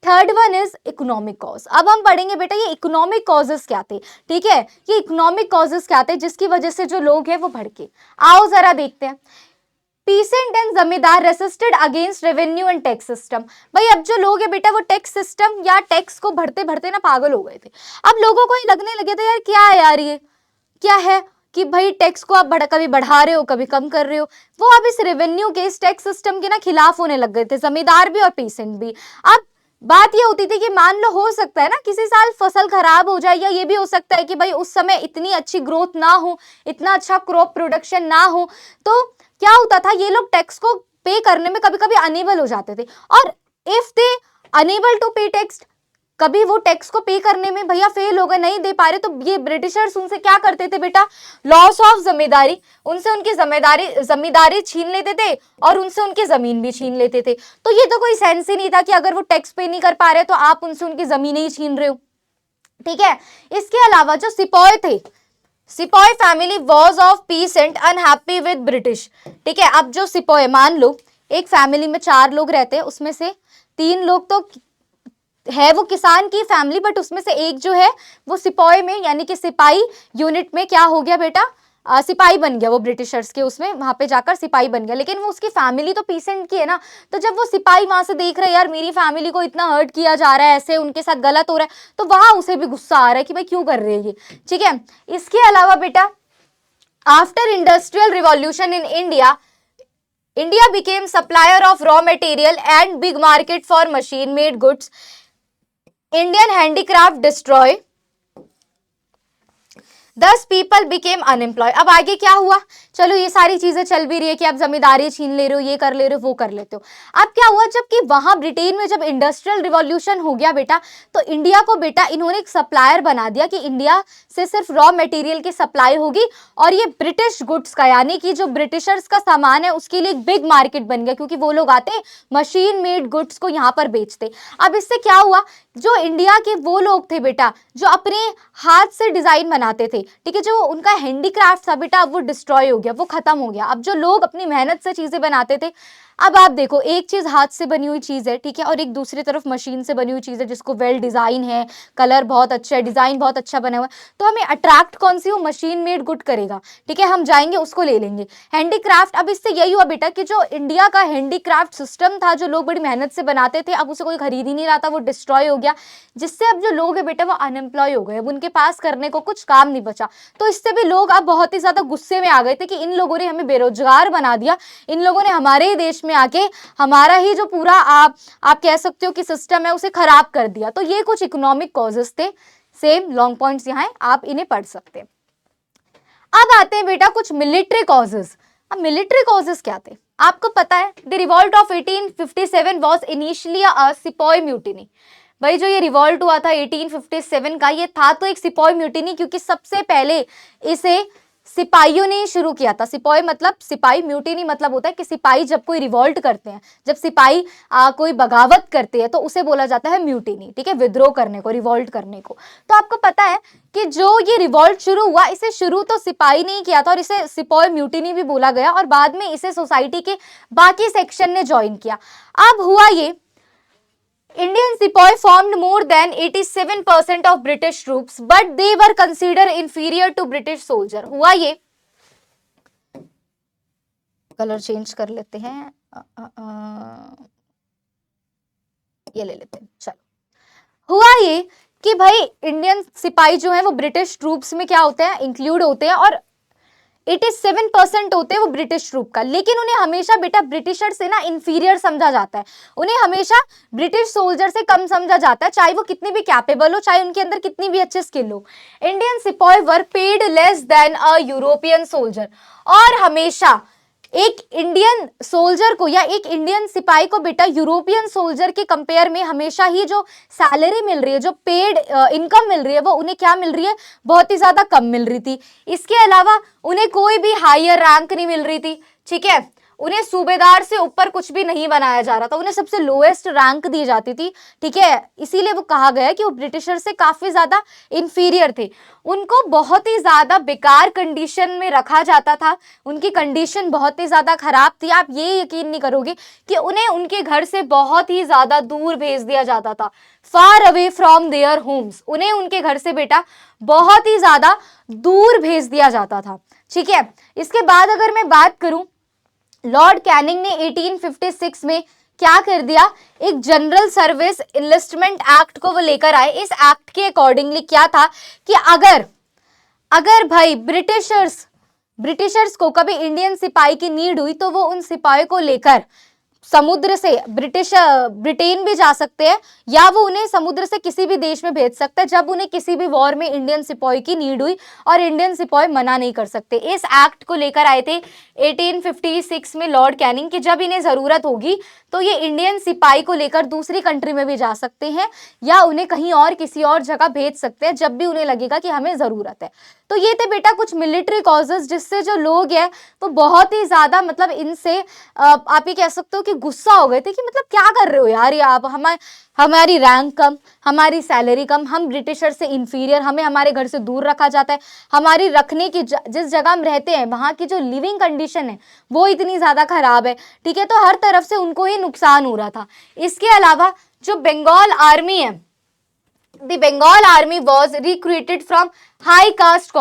Third one is economic cause. अब हम पढ़ेंगे बेटा ये इकोनॉमिक कॉजेस क्या थे। ठीक है, ये इकोनॉमिक कॉजेस क्या थे जिसकी वजह से जो लोग हैं वो भड़के। आओ जरा देखते हैं। पीसेंट एंड जमींदार resisted against revenue and tax system. भाई अब जो लोग है बेटा वो टैक्स सिस्टम या टैक्स को भरते भरते ना पागल हो गए थे। अब लोगों को ये लगने लगे थे यार क्या है यार, ये क्या है कि भाई टैक्स को आप कभी बढ़ा रहे हो कभी कम कर रहे हो। वो अब इस रेवेन्यू के, इस टैक्स सिस्टम के ना खिलाफ होने लग गए थे, जमींदार भी और पीसेंट भी। अब बात ये होती थी कि मान लो हो सकता है ना किसी साल फसल खराब हो जाए, या ये भी हो सकता है कि भाई उस समय इतनी अच्छी ग्रोथ ना हो, इतना अच्छा क्रॉप प्रोडक्शन ना हो, तो क्या होता था ये लोग टैक्स को पे करने में कभी कभी अनेबल हो जाते थे। और इफ दे अनेबल टू पे टैक्स, कभी वो टैक्स को पे करने में भैया फेल हो गए, नहीं दे पा रहे, तो ये ब्रिटिशर्स उनसे क्या करते थे बेटा, लॉस ऑफ जिम्मेदारी, उनसे उनकी जमींदारी छीन लेते थे और उनसे उनकी जमीन भी छीन लेते थे। तो ये तो कोई सेंस ही नहीं था कि अगर वो टैक्स पे नहीं कर पा रहे तो आप उनसे उनकी जमीनें ही छीन रहे हो। ठीक है, इसके अलावा जो सिपाही थे, सिपाही family was of peace and unhappy with British. ठीक है, अब जो सिपाही, मान लो एक फैमिली में 4 लोग रहते हैं, उसमें से 3 लोग तो है वो किसान की फैमिली, बट उसमें से एक जो है वो सिपाही में यानी कि सिपाही यूनिट में क्या हो गया बेटा, सिपाही बन गया। वो ब्रिटिशर्स के उसमें वहां पे जाकर सिपाही बन गया, लेकिन वो उसकी फैमिली तो पीसेंट की है ना। तो जब वो सिपाही वहां से देख रहे हैं यार मेरी फैमिली को इतना हर्ट किया जा रहा है, ऐसे उनके साथ गलत हो रहा है, तो वहां उसे भी गुस्सा आ रहा है कि भाई क्यों कर रहे हैं ये। ठीक है, इसके अलावा बेटा after industrial revolution in India, India became supplier of raw material and big market for machine made goods. Indian handicraft destroy, 10 people became unemployed. अब आगे क्या हुआ, चलो ये सारी चीजें चल भी रही है कि आप जमींदारी छीन ले रहे हो, ये कर ले रहे हो, वो कर लेते हो। अब क्या हुआ, जबकि वहां ब्रिटेन में जब इंडस्ट्रियल रिवॉल्यूशन हो गया बेटा, तो इंडिया को बेटा इन्होंने एक सप्लायर बना दिया कि इंडिया से सिर्फ रॉ मटेरियल की सप्लाई होगी, और ये ब्रिटिश गुड्स का यानी कि जो ब्रिटिशर्स का सामान है उसके लिए एक बिग मार्केट बन गया, क्योंकि वो लोग आते मशीन मेड गुड्स को यहाँ पर बेचते। अब इससे क्या हुआ, जो इंडिया के वो लोग थे बेटा जो अपने हाथ से डिजाइन बनाते थे, ठीक है, जो उनका हैंडीक्राफ्ट था बेटा, अब वो डिस्ट्रॉय हो गया, वो खत्म हो गया। अब जो लोग अपनी मेहनत से चीजें बनाते थे, अब आप देखो एक चीज हाथ से बनी हुई चीज है, ठीक है, और एक दूसरी तरफ मशीन से बनी हुई चीज है जिसको वेल डिजाइन है, कलर बहुत अच्छा है, डिजाइन बहुत अच्छा बना हुआ है, तो हमें अट्रैक्ट कौन सी, वो मशीन मेड गुड करेगा। ठीक है, हम जाएंगे उसको ले लेंगे हैंडीक्राफ्ट। अब इससे यही हुआ बेटा कि जो इंडिया का हैंडीक्राफ्ट सिस्टम था, जो लोग बड़ी मेहनत से बनाते थे, अब उसे कोई खरीद ही नहीं रहा था, वो डिस्ट्रॉय हो गया, जिससे अब जो लोग है बेटा वो अनएम्प्लॉय हो गए, अब उनके पास करने को कुछ काम नहीं बचा। तो इससे भी लोग अब बहुत ही ज्यादा गुस्से में आ गए थे कि इन लोगों ने हमें बेरोजगार बना दिया, इन लोगों ने हमारे ही देश में आके हमारा ही जो पूरा आप कह सकते हो कि सिस्टम है उसे खराब कर दिया। तो ये कुछ इकोनॉमिक कॉजेस थे, सेम लॉन्ग पॉइंट्स यहाँ है, आप इन्हें पढ़ सकते हैं। अब आते हैं बेटा कुछ मिलिट्री कॉजेस। अब मिलिट्री कॉजेस क्या थे, आपको पता है the revolt of 1857 was initially a sipahi mutiny. भाई जो ये रिवॉल्ट हुआ था 1857 का, ये था तो एक सिपाही म्यूटिनी, क्योंकि सबसे पहले इसे सिपाहियों ने शुरू किया था। सिपाही मतलब सिपाही, म्यूटिनी मतलब होता है कि सिपाही जब कोई रिवॉल्ट करते हैं, जब सिपाही कोई बगावत करते हैं तो उसे बोला जाता है म्यूटिनी। ठीक है, विद्रोह करने को, रिवॉल्ट करने को। तो आपको पता है कि जो ये रिवॉल्ट शुरू हुआ, इसे शुरू तो सिपाही ने ही किया था और इसे सिपाही म्यूटिनी भी बोला गया, और बाद में इसे सोसाइटी के बाकी सेक्शन ने ज्वाइन किया। अब हुआ ये Indian sepoy formed more than 87% of British troops, but they were considered inferior to British soldier. हुआ ये, कलर चेंज कर लेते हैं, ये ले लेते हैं, चलो। हुआ ये कि भाई इंडियन सिपाही जो है वो ब्रिटिश ट्रूप्स में क्या होते हैं, इंक्लूड होते हैं, और 87% होते हैं वो ब्रिटिश ट्रूप का, लेकिन उन्हें हमेशा बेटा ब्रिटिशर से ना इंफीरियर समझा जाता है, उन्हें हमेशा ब्रिटिश सोल्जर से कम समझा जाता है, चाहे वो कितनी भी कैपेबल हो, चाहे उनके अंदर कितनी भी अच्छी स्किल हो। इंडियन सिपाही वर paid less than a European soldier, और हमेशा एक इंडियन सोल्जर को या एक इंडियन सिपाही को बेटा यूरोपियन सोल्जर के कंपेयर में हमेशा ही जो सैलरी मिल रही है, जो पेड इनकम मिल रही है, वो उन्हें क्या मिल रही है, बहुत ही ज्यादा कम मिल रही थी। इसके अलावा उन्हें कोई भी हायर रैंक नहीं मिल रही थी, ठीक है, उन्हें सूबेदार से ऊपर कुछ भी नहीं बनाया जा रहा था, उन्हें सबसे लोएस्ट रैंक दी जाती थी, ठीक है, इसीलिए वो कहा गया कि वो ब्रिटिशर से काफी ज्यादा इंफीरियर थे। उनको बहुत ही ज्यादा बेकार कंडीशन में रखा जाता था, उनकी कंडीशन बहुत ही ज्यादा खराब थी। आप ये यकीन नहीं करोगे कि उन्हें उनके घर से बहुत ही ज्यादा दूर भेज दिया जाता था, far away from their homes, उन्हें उनके घर से बेटा बहुत ही ज्यादा दूर भेज दिया जाता था, ठीक है। इसके बाद अगर मैं बात करूं, लॉर्ड कैनिंग ने 1856 में क्या कर दिया, एक जनरल सर्विस इनलिस्टमेंट एक्ट को वो लेकर आए। इस एक्ट के अकॉर्डिंगली क्या था कि अगर भाई ब्रिटिशर्स को कभी इंडियन सिपाही की नीड हुई तो वो उन सिपाही को लेकर समुद्र से ब्रिटेन भी जा सकते हैं, या वो उन्हें समुद्र से किसी भी देश में भेज सकता है जब उन्हें किसी भी वॉर में इंडियन सिपाही की नीड हुई, और इंडियन सिपाही मना नहीं कर सकते। इस एक्ट को लेकर आए थे 1856 में लॉर्ड कैनिंग कि जब इन्हें जरूरत होगी तो ये इंडियन सिपाही को लेकर दूसरी कंट्री में भी जा सकते हैं, या उन्हें कहीं और किसी और जगह भेज सकते हैं जब भी उन्हें लगेगा कि हमें जरूरत है। तो ये थे बेटा कुछ मिलिट्री कॉजेस जिससे जो लोग हैं वो बहुत ही ज्यादा मतलब इनसे आप ये कह सकते हो कि गुस्सा हो गए थे कि मतलब क्या कर रहे हो यार, ये आप हमारी रैंक कम, हमारी सैलरी कम, हम ब्रिटिशर से इंफीरियर, हमें हमारे घर से दूर रखा जाता है, हमारी रखने की जिस जगह हम रहते हैं वहाँ की जो लिविंग कंडीशन है वो इतनी ज़्यादा खराब है, ठीक है। तो हर तरफ से उनको ही नुकसान हो रहा था। इसके अलावा जो बंगाल आर्मी है, the Bengal army was recruited from high caste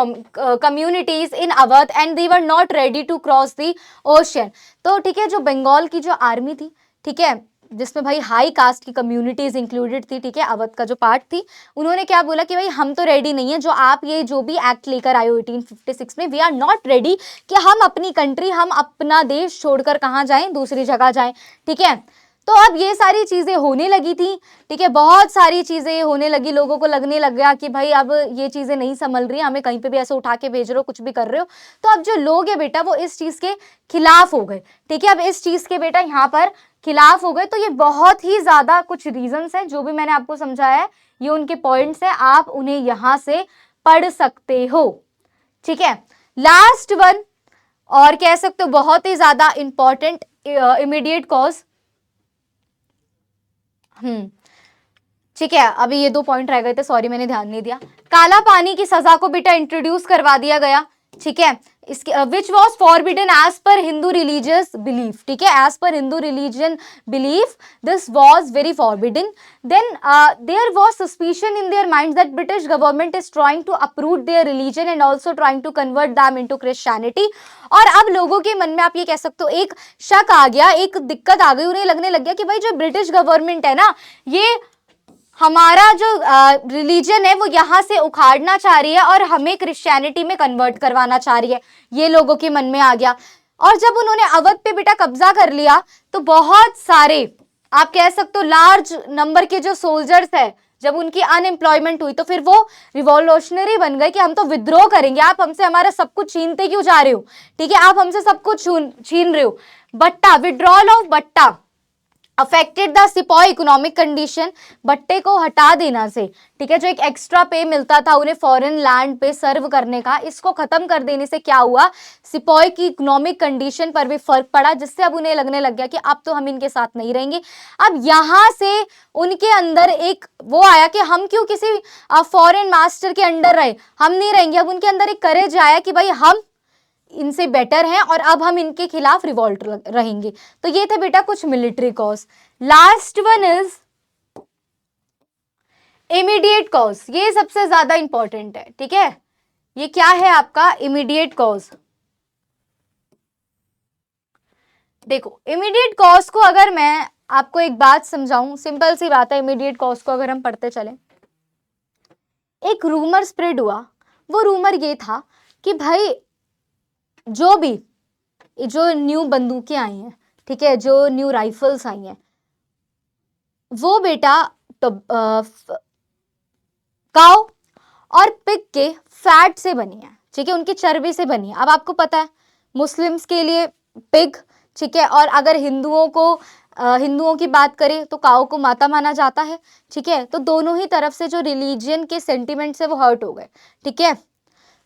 communities in Awadh and they were not ready to cross the ocean। तो ठीक है, जो बंगाल की जो आर्मी थी, ठीक है, जिसमें भाई हाई कास्ट की कम्युनिटीज इंक्लूडेड थी, ठीक है, अवध का जो पार्ट थी, उन्होंने क्या बोला कि भाई हम तो रेडी नहीं है, जो आप ये जो भी एक्ट लेकर आए हो 1856 में, वी आर नॉट रेडी कि हम अपनी कंट्री, हम अपना देश छोड़कर कहाँ जाएं, दूसरी जगह जाएं, ठीक है। तो अब ये सारी चीजें होने लगी थी, ठीक है, बहुत सारी चीजें होने लगी, लोगों को लगने लग गया कि भाई अब ये चीजें नहीं संभल रही, हमें कहीं पे भी ऐसे उठा के भेज रहे हो, कुछ भी कर रहे हो। तो अब जो लोग है बेटा वो इस चीज के खिलाफ हो गए, ठीक है, अब इस चीज के बेटा यहाँ पर खिलाफ हो गए। तो ये बहुत ही ज्यादा कुछ रीजंस हैं, जो भी मैंने आपको समझाया है ये उनके पॉइंट्स हैं, आप उन्हें यहाँ से पढ़ सकते हो, ठीक है। लास्ट वन, और कह सकते हो बहुत ही ज्यादा इंपॉर्टेंट इमीडिएट कॉज, ठीक है, अभी ये 2 पॉइंट रह गए थे, सॉरी मैंने ध्यान नहीं दिया। काला पानी की सजा को बेटा इंट्रोड्यूस करवा दिया गया, ठीक है, इसके which was forbidden as per Hindu religious belief, ठीक है, as per Hindu religion belief this was very forbidden. Then there was suspicion in their mind that British government is trying to uproot their religion and also trying to convert them into Christianity. और अब लोगों के मन में आप ये कह सकते हो एक शक आ गया, एक दिक्कत आ गई, उन्हें लगने लग गया कि भाई जो ब्रिटिश गवर्नमेंट है ना, ये हमारा जो रिलीजन है वो यहाँ से उखाड़ना चाह रही है और हमें क्रिश्चियनिटी में कन्वर्ट करवाना चाह रही है, ये लोगों के मन में आ गया। और जब उन्होंने अवध पे बेटा कब्जा कर लिया तो बहुत सारे आप कह सकते हो लार्ज नंबर के जो सोल्जर्स है, जब उनकी अनएम्प्लॉयमेंट हुई तो फिर वो रिवॉल्यूशनरी बन गए कि हम तो विद्रोह करेंगे, आप हमसे हमारा सब कुछ छीनते क्यों जा रहे हो, ठीक है, आप हमसे सब कुछ छीन रहे हो। बट्टा, विड्रॉल ऑफ बट्टा अफेक्टेड द सिपाही इकोनॉमिक कंडीशन, बट्टे को हटा देना से, ठीक है, जो एक एक्स्ट्रा पे मिलता था उन्हें फॉरेन लैंड पे सर्व करने का, इसको खत्म कर देने से क्या हुआ, सिपाही की इकोनॉमिक कंडीशन पर भी फर्क पड़ा, जिससे अब उन्हें लगने लग गया कि अब तो हम इनके साथ नहीं रहेंगे। अब यहाँ से उनके अंदर एक वो आया कि हम क्यों किसी फॉरेन मास्टर के अंडर रहे, हम नहीं रहेंगे। अब उनके अंदर एक करेज आया कि भाई हम इनसे बेटर हैं और अब हम इनके खिलाफ रिवॉल्ट रहेंगे। तो ये थे बेटा कुछ military cause. Last one is immediate cause, ये सबसे ज्यादा इंपॉर्टेंट है, ठीक है। ये क्या है आपका इमीडिएट कॉज। देखो इमीडिएट कॉज को अगर मैं आपको एक बात समझाऊं, सिंपल सी बात है, इमीडिएट कॉज को अगर हम पढ़ते चले, एक रूमर स्प्रेड हुआ। वो रूमर ये था कि भाई जो भी जो न्यू बंदूकें आई हैं, ठीक है, जो न्यू राइफल्स आई हैं, वो बेटा तो काऊ और पिग के फैट से बनी है, ठीक है, उनकी चर्बी से बनी है। अब आपको पता है मुस्लिम्स के लिए पिग, ठीक है, और अगर हिंदुओं की बात करें तो काऊ को माता माना जाता है, ठीक है। तो दोनों ही तरफ से जो रिलीजियन के सेंटिमेंट्स है वो हर्ट हो गए, ठीक है।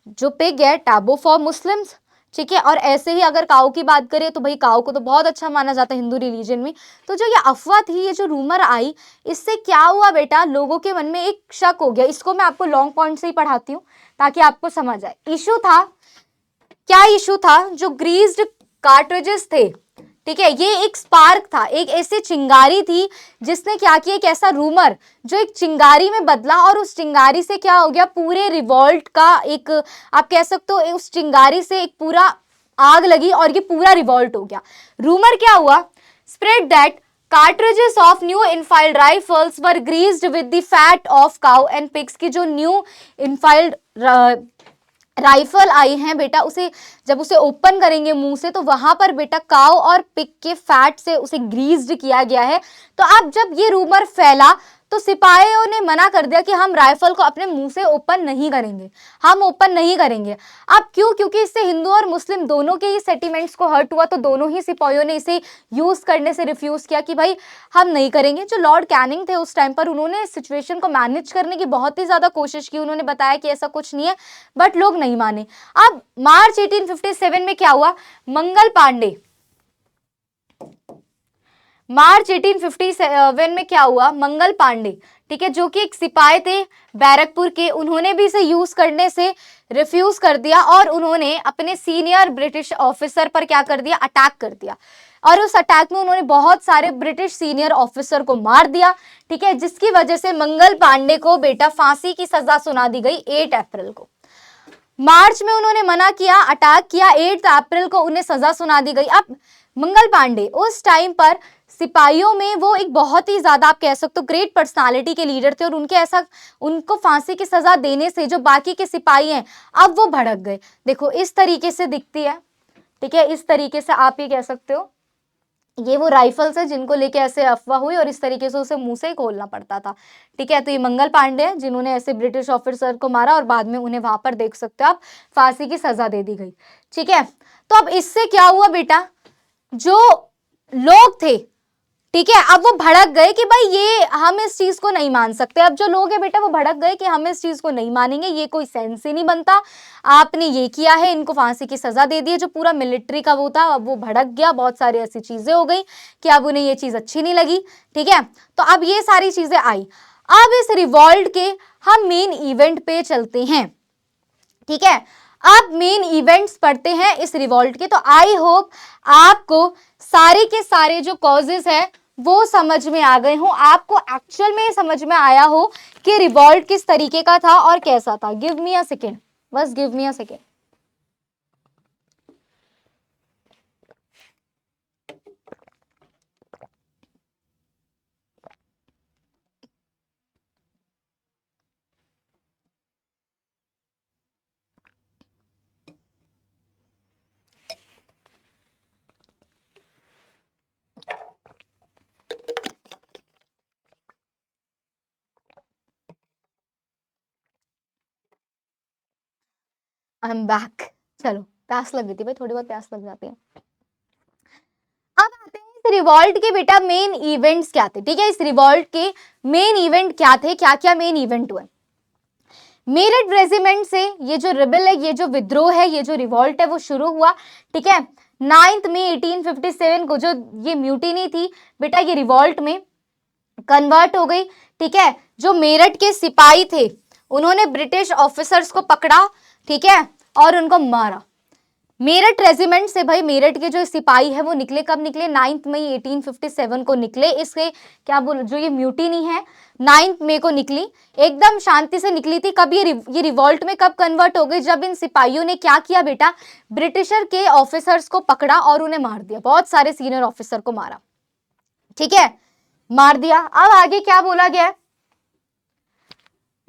जो पिग है टैबू फॉर मुस्लिम्स, ठीक है, और ऐसे ही अगर काऊ की बात करें तो भाई काऊ को तो बहुत अच्छा माना जाता है हिंदू रिलीजन में। तो जो ये अफवाह थी, ये जो रूमर आई, इससे क्या हुआ बेटा, लोगों के मन में एक शक हो गया। इसको मैं आपको लॉन्ग पॉइंट से ही पढ़ाती हूँ ताकि आपको समझ आए। इशू था, क्या इशू था, जो ग्रीस्ड कार्ट्रिजेस थे, ठीक है, ये एक स्पार्क था, एक ऐसी चिंगारी थी जिसने क्या किया, एक ऐसा रूमर जो एक चिंगारी में बदला, और उस चिंगारी से क्या हो गया, पूरे रिवॉल्ट का एक, आप कह सकते हो उस चिंगारी से एक पूरा आग लगी और ये पूरा रिवॉल्ट हो गया। रूमर क्या हुआ, spread that cartridges of new infiled rifles were greased with the fat of cow and pigs। की जो न्यू इनफाइल्ड राइफल आई है बेटा, उसे जब उसे ओपन करेंगे मुंह से तो वहां पर बेटा काऊ और पिग के फैट से उसे ग्रीस्ड किया गया है। तो अब जब ये रूमर फैला तो सिपाहियों ने मना कर दिया कि हम राइफल को अपने मुंह से ओपन नहीं करेंगे, हम ओपन नहीं करेंगे। अब क्यों, क्योंकि इससे हिंदू और मुस्लिम दोनों के ही सेंटिमेंट्स को हर्ट हुआ, तो दोनों ही सिपाहियों ने इसे यूज करने से रिफ्यूज किया कि भाई हम नहीं करेंगे। जो लॉर्ड कैनिंग थे उस टाइम पर, उन्होंने इस सिचुएशन को मैनेज करने की बहुत ही ज्यादा कोशिश की, उन्होंने बताया कि ऐसा कुछ नहीं है, बट लोग नहीं माने। अब मार्च 1857 में क्या हुआ, मंगल पांडे, मार्च 1857 में क्या हुआ, मंगल पांडे, ठीक है, जो कि एक सिपाही थे बैरकपुर के, उन्होंने भी इसे यूज करने से रिफ्यूज कर दिया और उन्होंने अपने सीनियर ब्रिटिश ऑफिसर पर क्या कर दिया, अटैक कर दिया। और उस अटैक में उन्होंने बहुत सारे ब्रिटिश सीनियर ऑफिसर को मार दिया, ठीक है, जिसकी वजह से मंगल पांडे को बेटा फांसी की सजा सुना दी गई 8 अप्रैल को। मार्च में उन्होंने मना किया, अटैक किया, 8 अप्रैल को उन्हें सजा सुना दी गई। अब मंगल पांडे उस टाइम पर सिपाहियों में वो एक बहुत ही ज्यादा, आप कह सकते हो, ग्रेट पर्सनालिटी के लीडर थे, और उनको फांसी की सजा देने से जो बाकी के सिपाही हैं अब वो भड़क गए। देखो इस तरीके से दिखती है, ठीक है, इस तरीके से आप ये कह सकते हो, ये वो राइफल्स है जिनको लेके ऐसे अफवाह हुई और इस तरीके से उसे मुंह से ही खोलना पड़ता था, ठीक है। तो ये मंगल पांडे हैं जिन्होंने ऐसे ब्रिटिश ऑफिसर को मारा और बाद में उन्हें वहां पर देख सकते हो आप फांसी की सजा दे दी गई, ठीक है। तो अब इससे क्या हुआ बेटा, जो लोग थे, ठीक है, अब वो भड़क गए कि भाई ये हम इस चीज को नहीं मान सकते। अब जो लोग हैं बेटा वो भड़क गए कि हम इस चीज को नहीं मानेंगे, ये कोई सेंस ही नहीं बनता, आपने ये किया है, इनको फांसी की सजा दे दी है। जो पूरा मिलिट्री का वो था अब वो भड़क गया, बहुत सारी ऐसी चीजें हो गई कि अब उन्हें ये चीज अच्छी नहीं लगी, ठीक है। तो अब ये सारी चीजें आई। अब इस रिवॉल्ट के हम मेन इवेंट पे चलते हैं, ठीक है। अब मेन इवेंट्स पढ़ते हैं इस रिवॉल्ट के। तो आई होप आपको सारे के सारे जो कॉजेस है वो समझ में आ गए हो, आपको एक्चुअल में समझ में आया हो कि रिवॉल्ट किस तरीके का था और कैसा था। गिव मी अ सेकेंड, बस give me a second. I am back. चलो प्यास लग गई थी भाई, थोड़ी बहुत प्यास लग जाती है। अब आते हैं इस रिवॉल्ट के बेटा मेन इवेंट्स क्या थे, ठीक है। इस रिवॉल्ट के मेन इवेंट क्या थे, क्या क्या मेन इवेंट हुए। मेरठ रेजिमेंट से ये जो रिबल है, ये जो विद्रोह है, ये जो रिवॉल्ट है वो शुरू हुआ, ठीक है। 9 मई 1857 को जो ये म्यूटिनी थी बेटा, ये रिवॉल्ट में कन्वर्ट हो गई, ठीक है। जो मेरठ के सिपाही थे उन्होंने ब्रिटिश ऑफिसर्स को पकड़ा, ठीक है, और उनको मारा। मेरठ रेजिमेंट से भाई मेरठ के जो सिपाही है वो निकले, कब निकले? 9 मई 1857 को निकले। इसके क्या बोल, जो ये म्यूटिनी है 9 मई को निकली, एकदम शांति से निकली थी। कब ये रिवॉल्ट में कब कन्वर्ट हो गई? जब इन सिपाहियों ने क्या किया बेटा, ब्रिटिशर के ऑफिसर्स को पकड़ा और उन्हें मार दिया, बहुत सारे सीनियर ऑफिसर को मारा, ठीक है, मार दिया। अब आगे क्या बोला गया है,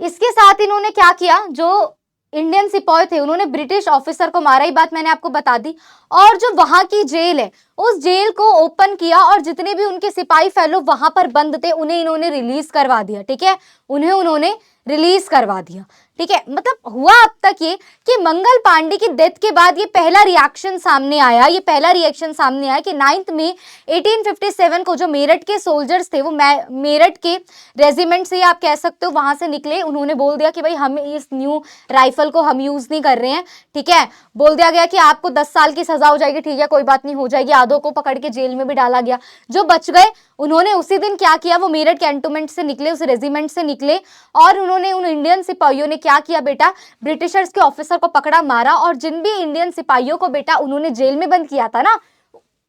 इसके साथ इन्होंने क्या किया, जो इंडियन सिपाही थे उन्होंने ब्रिटिश ऑफिसर को मारा, ही बात मैंने आपको बता दी। और जो वहां की जेल है उस जेल को ओपन किया और जितने भी उनके सिपाही फेलो वहां पर बंद थे उन्हें इन्होंने रिलीज करवा दिया, ठीक है, उन्होंने रिलीज करवा दिया, ठीक है। मतलब हुआ अब तक ये कि मंगल पांडे की डेथ के बाद ये पहला रिएक्शन सामने आया, ये पहला रिएक्शन सामने आया कि 9 मई 1857 को जो मेरठ के सोल्जर्स थे वो मेरठ के रेजिमेंट से, आप कह सकते हो वहां से निकले। उन्होंने बोल दिया कि भाई हम इस न्यू राइफल को हम यूज नहीं कर रहे हैं, ठीक है, बोल दिया गया कि आपको 10 साल की सजा हो जाएगी, ठीक है, कोई बात नहीं, हो जाएगी। आधों को पकड़ के जेल में भी डाला गया, जो बच गए उन्होंने उसी दिन क्या किया, वो मेरठ कैंटोनमेंट से निकले, उस रेजिमेंट से निकले और उन्होंने उन इंडियन सिपाहियों ने क्या किया बेटा, ब्रिटिशर्स के ऑफिसर को पकड़ा, मारा। और जिन भी इंडियन सिपाहियों को बेटा उन्होंने जेल में बंद किया था ना,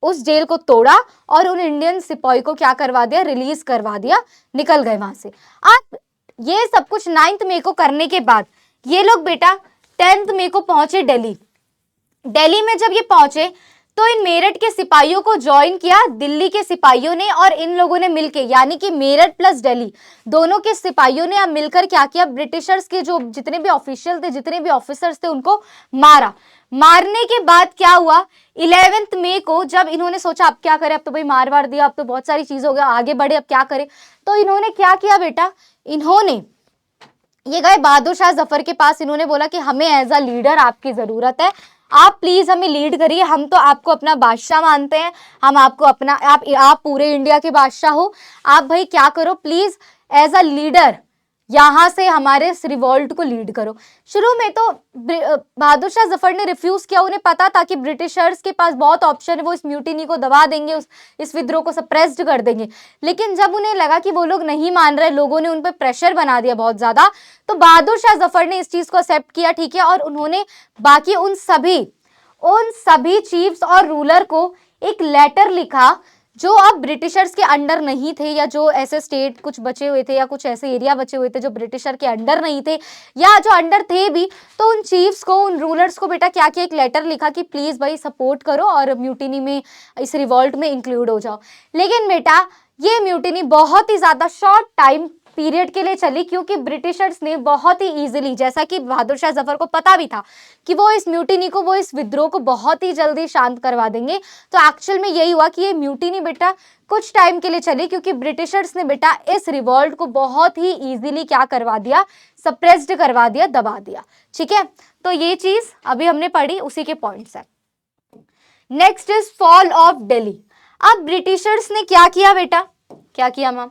उस जेल को तोड़ा और उन इंडियन सिपाही को क्या करवा दिया, रिलीज करवा दिया, निकल गए वहां से। अब ये सब कुछ 9 मई को करने के बाद ये लोग बेटा 10 मई को पहुंचे दिल्ली। दिल्ली में जब ये पहुंचे तो इन मेरठ के सिपाहियों को ज्वाइन किया दिल्ली के सिपाहियों ने, और इन लोगों ने मिलकर, यानी कि मेरठ प्लस दिल्ली दोनों के सिपाहियों ने अब मिलकर क्या किया, ब्रिटिशर्स के जो जितने भी ऑफिशियल थे, जितने भी ऑफिसर्स थे, उनको मारा। मारने के बाद क्या हुआ, 11 मई को जब इन्होंने सोचा अब क्या करें, अब तो भाई मार वार दिया, अब तो बहुत सारी चीज हो गया, आगे बढ़े, अब क्या करें, तो इन्होंने क्या किया बेटा, इन्होंने ये गए बहादुर शाह जफर के पास। इन्होंने बोला कि हमें एज अ लीडर आपकी जरूरत है, आप प्लीज हमें लीड करिए, हम तो आपको अपना बादशाह मानते हैं, हम आपको अपना, आप पूरे इंडिया के बादशाह हो, आप भाई क्या करो प्लीज एज अ लीडर यहां से हमारे इस रिवॉल्ट को लीड करो। शुरू में तो बहादुर शाह जफर ने रिफ्यूज किया, उन्हें पता था कि ब्रिटिशर्स के पास बहुत ऑप्शन है, वो इस म्यूटिनी को दबा देंगे, इस विद्रोह को सप्रेस्ड कर देंगे। लेकिन जब उन्हें लगा कि वो लोग नहीं मान रहे, लोगों ने उन पर प्रेशर बना दिया बहुत ज्यादा, तो बहादुर शाह जफर ने इस चीज को एक्सेप्ट किया, ठीक है, और उन्होंने बाकी उन सभी चीफ्स और रूलर को एक लेटर लिखा जो अब ब्रिटिशर्स के अंडर नहीं थे, या जो ऐसे स्टेट कुछ बचे हुए थे या कुछ ऐसे एरिया बचे हुए थे जो ब्रिटिशर के अंडर नहीं थे, या जो अंडर थे भी, तो उन चीफ्स को, उन रूलर्स को बेटा क्या किया, एक लेटर लिखा कि प्लीज भाई सपोर्ट करो और म्यूटिनी में, इस रिवॉल्ट में इंक्लूड हो जाओ। लेकिन बेटा ये म्यूटिनी बहुत ही ज्यादा शॉर्ट टाइम पीरियड के लिए चली, क्योंकि ब्रिटिशर्स ने बहुत ही इजीली, जैसा कि बहादुर शाह जफर को पता भी था कि वो इस म्यूटिनी को, वो इस विद्रोह को बहुत ही जल्दी शांत करवा देंगे, तो एक्चुअल में यही हुआ कि ये म्यूटिनी बेटा कुछ टाइम के लिए चली, क्योंकि ब्रिटिशर्स ने बेटा इस रिवॉल्ट को बहुत ही इजीली क्या करवा दिया, सप्रेस्ड करवा दिया, दबा दिया, ठीक है। तो ये चीज अभी हमने पढ़ी, उसी के पॉइंट्स है। Next is fall of Delhi. अब ब्रिटिशर्स ने क्या किया बेटा, क्या किया ma'am,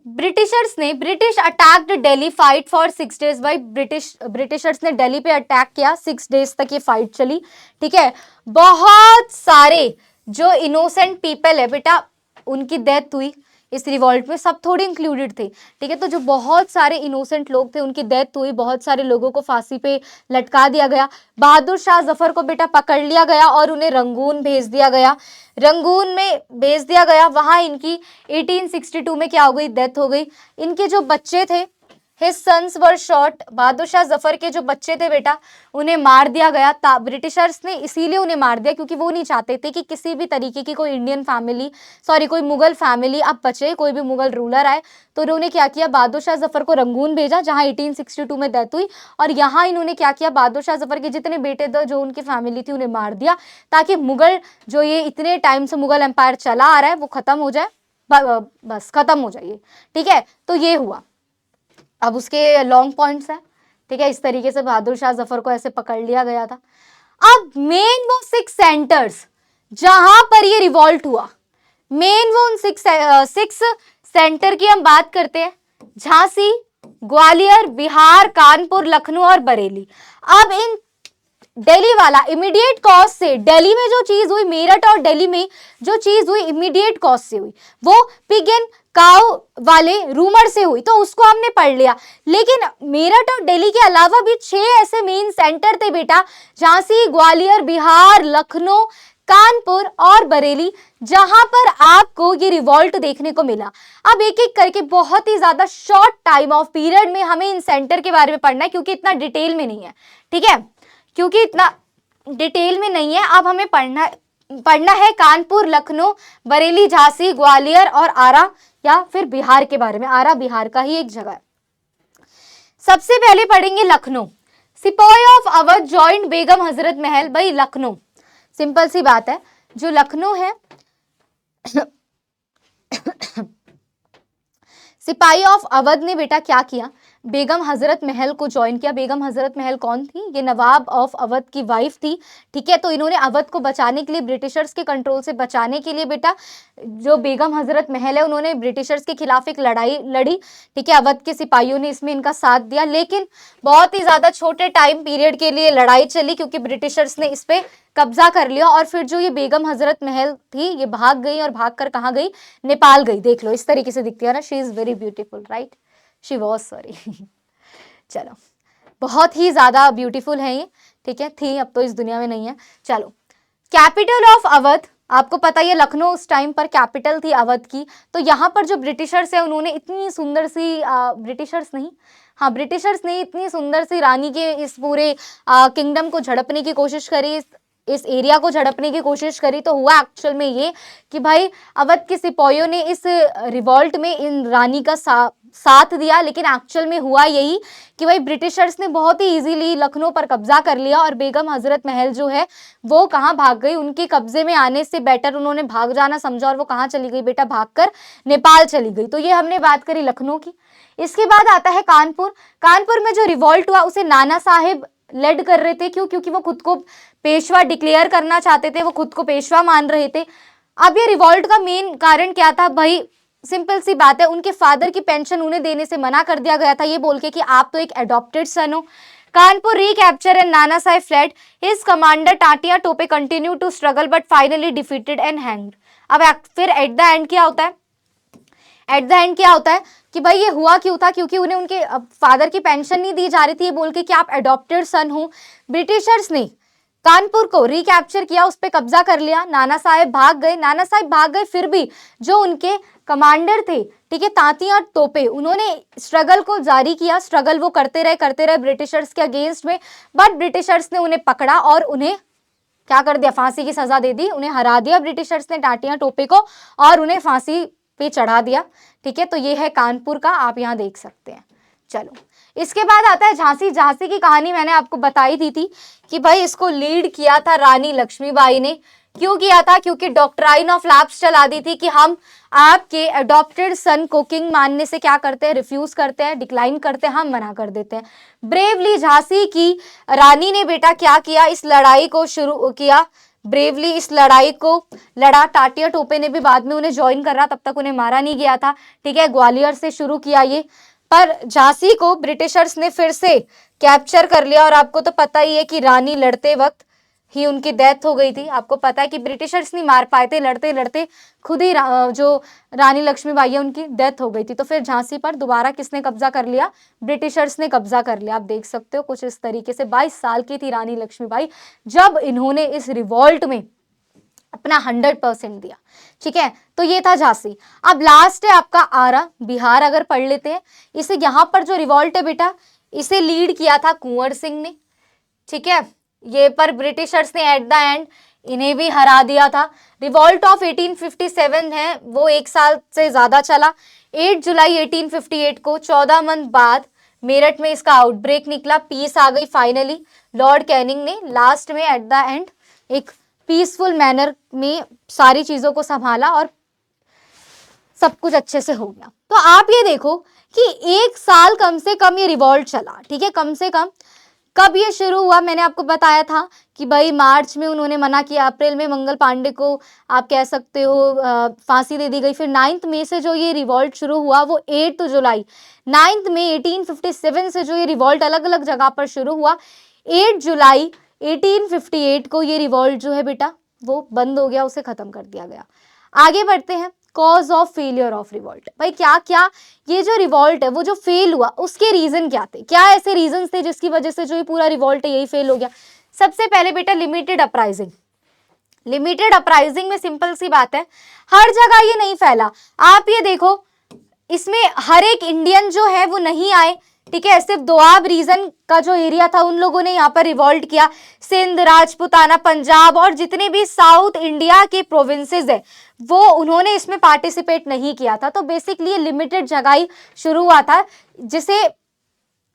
British attacked Delhi, fight for 6 days. भाई ब्रिटिशर्स ने दिल्ली पे अटैक किया, 6 डेज तक ये फाइट चली, ठीक है। बहुत सारे जो इनोसेंट पीपल है बेटा उनकी डेथ हुई इस रिवॉल्ट में, सब थोड़ी इंक्लूडेड थे, ठीक है। तो जो बहुत सारे इनोसेंट लोग थे उनकी डेथ हुई, बहुत सारे लोगों को फांसी पे लटका दिया गया। बहादुर शाह जफर को बेटा पकड़ लिया गया और उन्हें रंगून भेज दिया गया, रंगून में भेज दिया गया। वहां इनकी 1862 में क्या हो गई, डेथ हो गई। इनके जो बच्चे थे, हिज सन्स वर शॉट, बहादुर शाह जफर के जो बच्चे थे बेटा उन्हें मार दिया गया। ब्रिटिशर्स ने इसीलिए उन्हें मार दिया क्योंकि वो नहीं चाहते थे कि किसी भी तरीके की कोई इंडियन फैमिली, कोई मुगल फैमिली अब बचे, कोई भी मुगल रूलर आए। तो उन्होंने क्या किया, बहादुर शाह जफर को रंगून भेजा जहां 1862 में डेथ हुई, और यहाँ इन्होंने क्या किया, बहादुर शाह जफर के जितने बेटे थे, जो उनकी फैमिली थी, उन्हें मार दिया, ताकि मुगल जो ये इतने टाइम से मुगल एम्पायर चला आ रहा है वो खत्म हो जाए, बस खत्म हो जाइए, ठीक है। तो ये हुआ। अब उसके लॉन्ग पॉइंट्स हैं, ठीक है। इस तरीके से बहादुर शाह जफर को ऐसे पकड़ लिया गया था। अब मेन वो 6 सेंटर्स जहां पर ये रिवॉल्ट हुआ, मेन वो उन 6 सेंटर की हम बात करते हैं, झांसी, ग्वालियर, बिहार, कानपुर, लखनऊ और बरेली। अब इन दिल्ली वाला इमीडिएट कॉज से, दिल्ली में जो चीज हुई, मेरठ और दिल्ली में जो चीज हुई इमीडिएट कॉज से हुई, वो पिग एंड काउ वाले रूमर से हुई, तो उसको हमने पढ़ लिया। लेकिन मेरठ और दिल्ली के अलावा भी 6 ऐसे मेन सेंटर थे बेटा, झांसी, ग्वालियर, बिहार, लखनऊ, कानपुर और बरेली, जहां पर आपको ये रिवॉल्ट देखने को मिला। अब एक एक करके बहुत ही ज्यादा शॉर्ट टाइम ऑफ पीरियड में हमें इन सेंटर के बारे में पढ़ना है, क्योंकि इतना डिटेल में नहीं है, ठीक है, क्योंकि इतना डिटेल में नहीं है। अब हमें पढ़ना है कानपुर, लखनऊ, बरेली, झांसी, ग्वालियर और आरा या फिर बिहार के बारे में। आरा बिहार का ही एक जगह है। सबसे पहले पढ़ेंगे लखनऊ। सिपाही ऑफ अवध जॉइंट बेगम हजरत महल। भाई लखनऊ, सिंपल सी बात है, जो लखनऊ है सिपाही ऑफ अवध ने बेटा क्या किया, बेगम हजरत महल को ज्वाइन किया। बेगम हजरत महल कौन थी, ये नवाब ऑफ अवध की वाइफ थी, ठीक है। तो इन्होंने अवध को बचाने के लिए, ब्रिटिशर्स के कंट्रोल से बचाने के लिए बेटा, जो बेगम हजरत महल है, उन्होंने ब्रिटिशर्स के खिलाफ एक लड़ाई लड़ी, ठीक है। अवध के सिपाहियों ने इसमें इनका साथ दिया, लेकिन बहुत ही ज्यादा छोटे टाइम पीरियड के लिए लड़ाई चली, क्योंकि ब्रिटिशर्स ने इस पे कब्जा कर लिया। और फिर जो ये बेगम हजरत महल थी, ये भाग गई, और भागकर कहाँ गई, नेपाल गई। देख लो इस तरीके से दिखती है ना, she is very beautiful, right, she was, sorry चलो, बहुत ही ज्यादा ब्यूटीफुल है ये, ठीक है, थी, अब तो इस दुनिया में नहीं है। चलो, कैपिटल ऑफ अवध, आपको पता है लखनऊ उस टाइम पर कैपिटल थी अवध की। तो यहाँ पर जो ब्रिटिशर्स है, उन्होंने इतनी सुंदर सी ब्रिटिशर्स ने इतनी सुंदर सी रानी के इस पूरे किंगडम को झड़पने की कोशिश करी, इस एरिया को झड़पने की कोशिश करी। तो हुआ एक्चुअल में ये कि भाई अवध के सिपाहियों ने इस रिवॉल्ट में इन रानी का साथ दिया, लेकिन एक्चुअल में हुआ यही कि भाई ब्रिटिशर्स ने बहुत ही इजीली लखनऊ पर कब्जा कर लिया, और बेगम हजरत महल जो है वो कहाँ भाग गई, उनके कब्जे में आने से बेटर उन्होंने भाग जाना समझा, और वो कहाँ चली गई बेटा, भागकर नेपाल चली गई। तो ये हमने बात करी लखनऊ की। इसके बाद आता है कानपुर। कानपुर में जो रिवॉल्ट हुआ उसे नाना साहेब लेड कर रहे थे। क्यों? क्योंकि वो खुद को पेशवा डिक्लेयर करना चाहते थे, वो खुद को पेशवा मान रहे थे। अब ये रिवॉल्ट का मेन कारण क्या था भाई, सिंपल सी बात है, उनके फादर की पेंशन उन्हें देने से मना कर दिया गया था, ये बोल के कि आप तो एक एडॉप्टेड सन हो। Kanpur recapture and Nana Sahib fled, his commander Tatya Tope continue to struggle but finally defeated and hanged. अब फिर एट द एंड क्या होता है, एट द एंड क्या होता है कि भाई ये हुआ क्यों था, क्योंकि उन्हें उनके फादर की पेंशन नहीं दी जा रही थी, ये बोल के कि आप एडॉप्टेड सन हो। ब्रिटिशर्स ने कानपुर को रिकैप्चर किया, उस पर कब्जा कर लिया, नाना साहेब भाग गए, फिर भी जो उनके कमांडर थे, ठीक है, तांतिया तोपे, उन्होंने स्ट्रगल को जारी किया। स्ट्रगल वो करते रहे ब्रिटिशर्स के अगेंस्ट में, बट ब्रिटिशर्स ने उन्हें पकड़ा और उन्हें क्या कर दिया, फांसी की सजा दे दी, उन्हें हरा दिया ब्रिटिशर्स ने, टाटिया टोपे को, और उन्हें फांसी पे चढ़ा दिया, ठीक है। तो ये है कानपुर का, आप यहाँ देख सकते हैं। चलो, इसके बाद आता है झांसी। झांसी की कहानी मैंने आपको बताई दी थी कि भाई इसको लीड किया था रानी लक्ष्मीबाई ने। क्यों किया था? क्योंकि डॉक्ट्राइन ऑफ लैप्स चला दी थी कि हम आपके अडॉप्टेड सन को किंग मानने से क्या करते हैं, रिफ्यूज करते हैं, डिक्लाइन करते हैं, हम मना कर देते हैं। ब्रेवली झांसी की रानी ने बेटा क्या किया, इस लड़ाई को शुरू किया, ब्रेवली इस लड़ाई को लड़ा। टाटिया टोपे ने भी बाद में उन्हें ज्वाइन करा, तब तक उन्हें मारा नहीं गया था, ठीक है। ग्वालियर से शुरू किया ये, पर झांसी को ब्रिटिशर्स ने फिर से कैप्चर कर लिया। और आपको तो पता ही है कि रानी लड़ते वक्त ही उनकी डेथ हो गई थी। आपको पता है कि ब्रिटिशर्स नहीं मार पाए थे, लड़ते लड़ते खुद ही जो रानी लक्ष्मीबाई है उनकी डेथ हो गई थी। तो फिर झांसी पर दोबारा किसने कब्जा कर लिया, ब्रिटिशर्स ने कब्जा कर लिया। आप देख सकते हो कुछ इस तरीके से। 22 साल की थी रानी लक्ष्मीबाई जब इन्होंने इस रिवॉल्ट में अपना 100% दिया, ठीक है। तो ये था झांसी। अब लास्ट है आपका आरा बिहार। अगर पढ़ लेते हैं इसे, यहाँ पर जो रिवॉल्ट है बेटा, इसे लीड किया था कुंवर सिंह ने, ठीक है। ये पर ब्रिटिशर्स ने एट द एंड इन्हें भी हरा दिया था। रिवॉल्ट ऑफ 1857 है, वो 1 साल से ज्यादा चला। 8 जुलाई 1858 को 14 मंथ बाद मेरठ में इसका आउटब्रेक निकला। पीस आ गई फाइनली। लॉर्ड कैनिंग ने लास्ट में एट द एंड एक पीसफुल मैनर में सारी चीजों को संभाला और सब कुछ अच्छे से हो गया। तो आप ये देखो कि 1 साल कम से कम ये रिवॉल्ट चला, ठीक है, कम से कम। कब ये शुरू हुआ मैंने आपको बताया था कि भाई मार्च में उन्होंने मना किया, अप्रैल में मंगल पांडे को आप कह सकते हो फांसी दे दी गई। फिर 9 मई से जो ये रिवॉल्ट शुरू हुआ वो 8 जुलाई 9 मई 1857 से जो ये रिवॉल्ट अलग अलग जगह पर शुरू हुआ, 8 जुलाई 1858 को ये रिवॉल्ट जो है बेटा वो बंद हो गया, उसे खत्म कर दिया गया। आगे बढ़ते हैं, cause of failure of revolt. भाई क्या क्या ये जो रिवॉल्ट है वो जो फेल हुआ उसके रीजन क्या थे, क्या ऐसे रीजन थे जिसकी वजह से जो ये पूरा रिवॉल्ट है यही फेल हो गया। सबसे पहले बेटा लिमिटेड अपराइजिंग। लिमिटेड अपराइजिंग में सिंपल सी बात है, हर जगह ये नहीं फैला। आप ये देखो इसमें हर एक इंडियन जो है वो नहीं आए, ठीक है, सिर्फ दोआब रीजन का जो एरिया था उन लोगों ने यहाँ पर रिवॉल्ट किया। सिंध, राजपुताना, पंजाब और जितने भी साउथ इंडिया के प्रोविंसेस है वो उन्होंने इसमें पार्टिसिपेट नहीं किया था। तो बेसिकली लिमिटेड जगह ही शुरू हुआ था, जिसे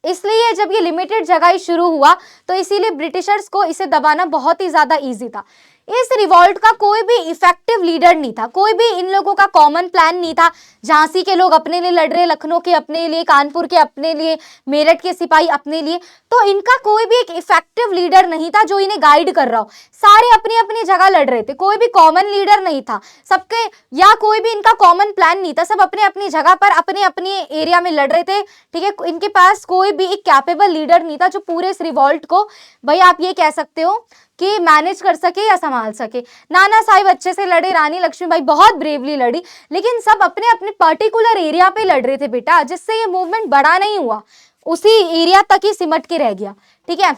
इसलिए जब ये लिमिटेड जगह ही शुरू हुआ तो इसीलिए ब्रिटिशर्स को इसे दबाना बहुत ही ज्यादा इजी था। इस रिवॉल्ट का कोई भी इफेक्टिव लीडर नहीं था, कोई भी इन लोगों का कॉमन प्लान नहीं था। झांसी के लोग अपने लिए लड़ रहे, लखनऊ के अपने लिए, कानपुर के अपने लिए, मेरठ के सिपाही अपने लिए, तो इनका कोई भी एक इफेक्टिव लीडर नहीं था जो इन्हें गाइड कर रहा हो। सारे अपनी अपनी जगह लड़ रहे थे, कोई भी कॉमन लीडर नहीं था सबके, या कोई भी इनका कॉमन प्लान नहीं था, सब अपने अपनी जगह पर अपने अपने एरिया में लड़ रहे थे, ठीक है। इनके पास कोई भी एक कैपेबल लीडर नहीं था जो पूरे इस रिवॉल्ट को, भाई आप ये कह सकते हो कि मैनेज कर सके या संभाल सके। नाना साहिब अच्छे से लड़े, रानी लक्ष्मीबाई बहुत ब्रेवली लड़ी, लेकिन सब अपने अपने पर्टिकुलर एरिया पे लड़ रहे थे बेटा, जिससे ये मूवमेंट बड़ा नहीं हुआ, उसी एरिया तक ही सिमट के रह गया, ठीक है।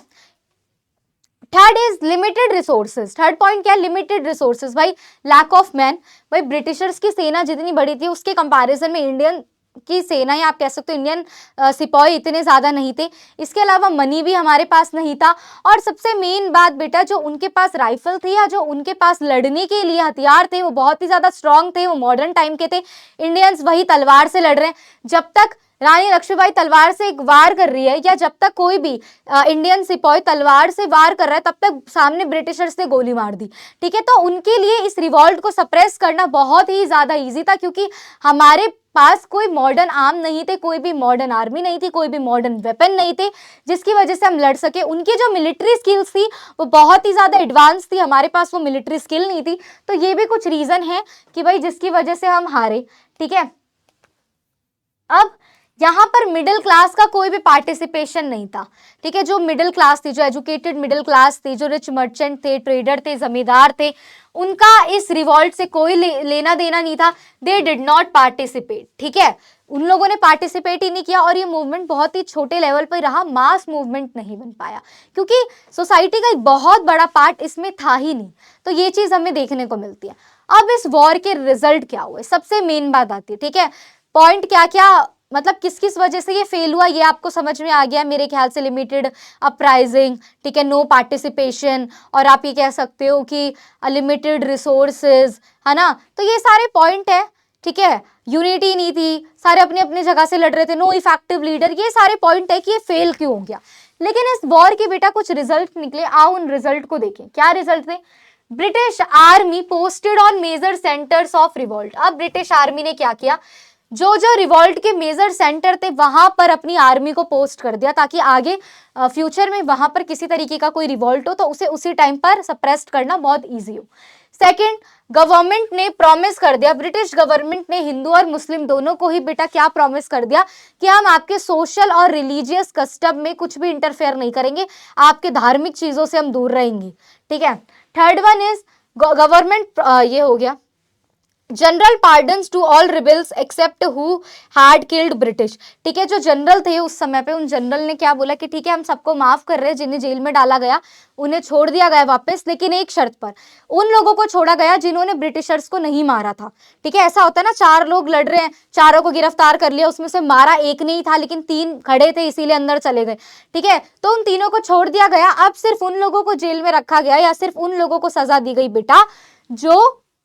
Third is limited resources. Third point क्या है, लिमिटेड रिसोर्सेज। भाई लैक ऑफ मैन। भाई ब्रिटिशर्स की सेना जितनी बड़ी थी उसके कंपैरिजन में इंडियन की सेना, या आप कह सकते हो इंडियन सिपाही इतने ज़्यादा नहीं थे। इसके अलावा मनी भी हमारे पास नहीं था, और सबसे मेन बात बेटा जो उनके पास राइफल थी या जो उनके पास लड़ने के लिए हथियार थे वो बहुत ही ज़्यादा स्ट्रांग थे, वो मॉडर्न टाइम के थे। इंडियंस वही तलवार से लड़ रहे हैं। जब तक रानी लक्ष्मीबाई तलवार से एक वार कर रही है, या जब तक कोई भी इंडियन सिपाही तलवार से वार कर रहा है, तब तक सामने ब्रिटिशर्स ने गोली मार दी, ठीक है। तो उनके लिए इस रिवॉल्ट को सप्रेस करना बहुत ही ज़्यादा ईजी था, क्योंकि हमारे पास कोई मॉडर्न आर्म नहीं थे, कोई भी मॉडर्न आर्मी नहीं थी, कोई भी मॉडर्न वेपन नहीं थे जिसकी वजह से हम लड़ सके। उनकी जो मिलिट्री स्किल्स थी वो बहुत ही ज़्यादा एडवांस थी, हमारे पास वो मिलिट्री स्किल नहीं थी। तो ये भी कुछ रीज़न है कि भाई जिसकी वजह से हम हारे, ठीक है। अब यहाँ पर मिडिल क्लास का कोई भी पार्टिसिपेशन नहीं था, ठीक है। जो मिडिल क्लास थी, जो एजुकेटेड मिडिल क्लास थी, जो रिच मर्चेंट थे, ट्रेडर थे, जमींदार थे, उनका इस रिवॉल्ट से कोई लेना देना नहीं था। दे डिड नॉट पार्टिसिपेट, ठीक है। उन लोगों ने पार्टिसिपेट ही नहीं किया, और ये मूवमेंट बहुत ही छोटे लेवल पर रहा, मास मूवमेंट नहीं बन पाया, क्योंकि सोसाइटी का एक बहुत बड़ा पार्ट इसमें था ही नहीं। तो ये चीज़ हमें देखने को मिलती है। अब इस वॉर के रिजल्ट क्या हुए, सबसे मेन बात आती है, ठीक है। पॉइंट क्या क्या, मतलब किस किस वजह से ये फेल हुआ ये आपको समझ में आ गया मेरे ख्याल से। लिमिटेड अपराइजिंग, ठीक है, नो पार्टिसिपेशन, और आप ये कह सकते हो कि लिमिटेड रिसोर्सेज, है ना। तो ये सारे पॉइंट है, ठीक है। यूनिटी नहीं थी, सारे अपनी अपनी जगह से लड़ रहे थे, नो इफेक्टिव लीडर, ये सारे पॉइंट है कि ये फेल क्यों हो गया। लेकिन इस वॉर के बेटा कुछ रिजल्ट निकले, आओ उन रिजल्ट को देखें। क्या रिजल्ट थे। British army posted on major centres of revolt. अब ब्रिटिश आर्मी ने क्या किया, जो जो रिवॉल्ट के मेजर सेंटर थे वहां पर अपनी आर्मी को पोस्ट कर दिया, ताकि आगे फ्यूचर में वहां पर किसी तरीके का कोई रिवॉल्ट हो तो उसे उसी टाइम पर सप्रेस्ड करना बहुत इजी हो। सेकंड, गवर्नमेंट ने प्रॉमिस कर दिया, ब्रिटिश गवर्नमेंट ने हिंदू और मुस्लिम दोनों को ही बेटा क्या प्रॉमिस कर दिया कि हम आपके सोशल और रिलीजियस कस्टम में कुछ भी इंटरफेयर नहीं करेंगे, आपके धार्मिक चीजों से हम दूर रहेंगे, ठीक है। थर्ड वन इज गवर्नमेंट, ये हो गया general pardons to all rebels except who had killed British, ठीक है। जो जनरल थे उस समय पे, उन जनरल ने क्या बोला कि ठीक है हम सबको माफ कर रहे हैं, जिन्हें जेल में डाला गया उन्हें छोड़ दिया गया वापस, लेकिन एक शर्त पर, उन लोगों को छोड़ा गया जिन्होंने ब्रिटिशर्स को नहीं मारा था, ठीक है। ऐसा होता है ना, 4 लोग लड़ रहे हैं, चारों को गिरफ्तार कर लिया, उसमें से मारा एक नहीं था लेकिन 3 खड़े थे इसीलिए अंदर चले गए, ठीक है। तो उन तीनों को छोड़ दिया गया। अब सिर्फ उन लोगों को जेल में रखा गया, या सिर्फ उन लोगों को सजा दी गई बेटा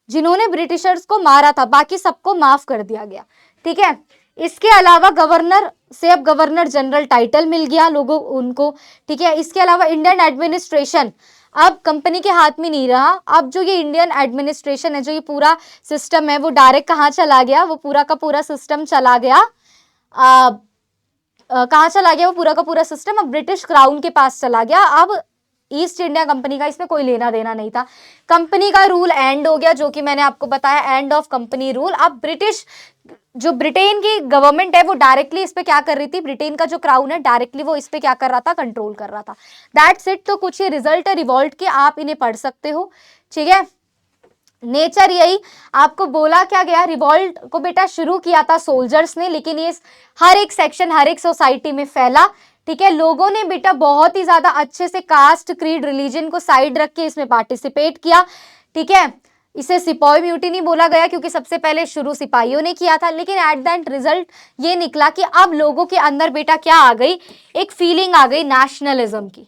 जिन्होंने ब्रिटिशर्स को मारा था, बाकी सबको माफ कर दिया गया, ठीक है। इसके अलावा गवर्नर से अब गवर्नर जनरल टाइटल मिल गया लोगों उनको, ठीक है। इसके अलावा इंडियन एडमिनिस्ट्रेशन अब कंपनी के हाथ में नहीं रहा। अब जो ये इंडियन एडमिनिस्ट्रेशन है, जो ये पूरा सिस्टम है, वो डायरेक्ट कहाँ चला गया, वो पूरा का पूरा सिस्टम चला गया, कहाँ चला गया वो पूरा का पूरा सिस्टम अब ब्रिटिश क्राउन के पास चला गया। अब ईस्ट इंडिया कंपनी का इसमें कोई लेना देना नहीं था। कंपनी का रूल एंड हो गया, जो कि मैंने आपको बताया, एंड ऑफ कंपनी रूल। अब ब्रिटिश जो ब्रिटेन की गवर्नमेंट है वो डायरेक्टली इस पे क्या कर रही थी, ब्रिटेन का जो क्राउन है डायरेक्टली वो इस पे क्या कर रहा था, कंट्रोल कर रहा था। That's it. तो कुछ ये रिजल्ट है रिवॉल्ट के, आप इन्हें पढ़ सकते हो, ठीक है। नेचर यही आपको बोला क्या गया, रिवॉल्ट को बेटा शुरू किया था सोल्जर्स ने, लेकिन ये हर एक सेक्शन हर एक सोसाइटी में फैला, ठीक है। लोगों ने बेटा बहुत ही ज्यादा अच्छे से कास्ट क्रीड रिलीजन को साइड रख के इसमें पार्टिसिपेट किया, ठीक है। इसे सिपाही म्यूटिनी बोला गया क्योंकि सबसे पहले शुरू सिपाहियों ने किया था, लेकिन एट द एंड रिजल्ट ये निकला कि अब लोगों के अंदर बेटा क्या आ गई, एक फीलिंग आ गई नेशनलिज्म की।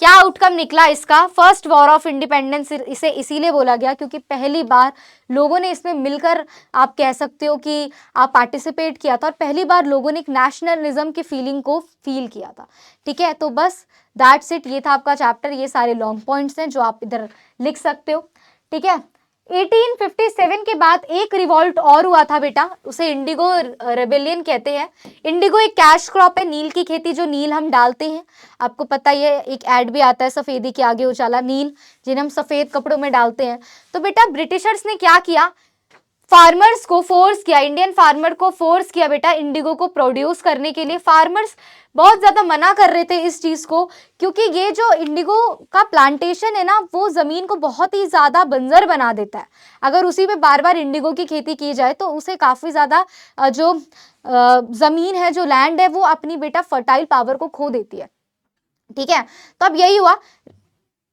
क्या आउटकम निकला इसका, फर्स्ट वॉर ऑफ इंडिपेंडेंस इसे इसीलिए बोला गया क्योंकि पहली बार लोगों ने इसमें मिलकर, आप कह सकते हो कि आप पार्टिसिपेट किया था, और पहली बार लोगों ने एक नेशनलिज्म की फीलिंग को फील किया था, ठीक है। तो बस दैट्स इट, ये था आपका चैप्टर। ये सारे लॉन्ग पॉइंट्स हैं जो आप इधर लिख सकते हो, ठीक है। 1857 के बाद एक रिवॉल्ट और हुआ था बेटा, उसे इंडिगो रेबेलियन कहते हैं। इंडिगो एक कैश क्रॉप है, नील की खेती, जो नील हम डालते हैं, आपको पता ही है, एक ऐड भी आता है सफेदी के आगे उजाला, नील जिन्हें हम सफेद कपड़ों में डालते हैं। तो बेटा ब्रिटिशर्स ने क्या किया, फार्मर्स को फोर्स किया, इंडियन फार्मर को फोर्स किया बेटा इंडिगो को प्रोड्यूस करने के लिए। फार्मर्स बहुत ज्यादा मना कर रहे थे इस चीज को, क्योंकि ये जो इंडिगो का प्लांटेशन है ना, वो जमीन को बहुत ही ज्यादा बंजर बना देता है। अगर उसी में बार बार इंडिगो की खेती की जाए तो उसे काफी ज्यादा जो जमीन है, जो लैंड है, वो अपनी बेटा फर्टाइल पावर को खो देती है, ठीक है। तो अब यही हुआ,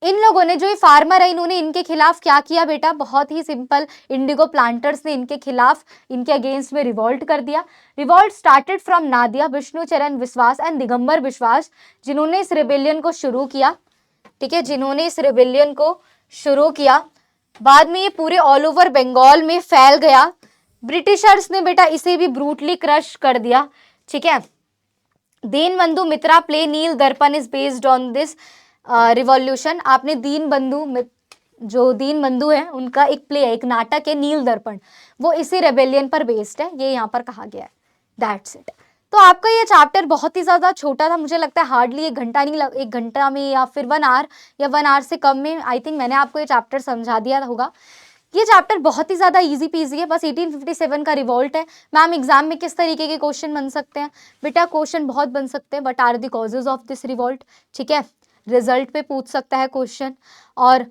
इन लोगों ने, जो ये फार्मर है, इन्होंने इनके खिलाफ क्या किया बेटा, बहुत ही सिंपल, इंडिगो प्लांटर्स ने इनके खिलाफ, इनके अगेंस्ट में रिवॉल्ट कर दिया। Revolt started from Nadia, Vishnu चरण विश्वास एंड दिगंबर विश्वास, जिन्होंने इस रेबेलियन को शुरू किया, ठीक है, जिन्होंने इस रेबेलियन को शुरू किया। बाद में ये पूरे ऑल ओवर बंगाल में फैल गया। ब्रिटिशर्स ने बेटा इसे भी ब्रूटली क्रश कर दिया, ठीक है। दीनबंधु मित्रा प्ले नील दर्पण is based on this revolution. आपने दीनबंधु, जो दीनबंधु है उनका एक प्ले है, एक नाटक है नील दर्पण, वो इसी रेबेलियन पर बेस्ड है, ये यहाँ पर कहा गया है। That's it. तो आपका ये चैप्टर बहुत ही ज्यादा छोटा था, मुझे लगता है हार्डली 1 घंटा नहीं, 1 घंटा में या फिर 1 आवर या 1 आवर से कम में आई थिंक मैंने आपको ये चैप्टर समझा दिया होगा। ये चैप्टर बहुत ही ज्यादा इजी पीजी है, बस 1857 का रिवॉल्ट है। मैम एग्जाम में किस तरीके के क्वेश्चन बन सकते हैं बेटा, क्वेश्चन बहुत बन सकते हैं, but are the causes of this revolt, ठीक है, रिजल्ट पे पूछ सकता है क्वेश्चन। और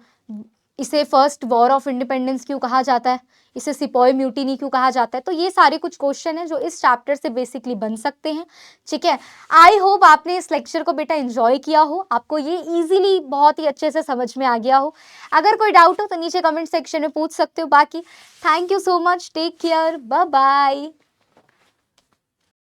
इसे फर्स्ट वॉर ऑफ इंडिपेंडेंस क्यों कहा जाता है, इसे सिपाही म्यूटिनी क्यों कहा जाता है, तो ये सारे कुछ क्वेश्चन हैं जो इस चैप्टर से बेसिकली बन सकते हैं, ठीक है। आई होप आपने इस लेक्चर को बेटा एंजॉय किया हो, आपको ये इजीली बहुत ही अच्छे से समझ में आ गया हो। अगर कोई डाउट हो तो नीचे कमेंट सेक्शन में पूछ सकते हो। बाकी thank you so much, take care, bye bye.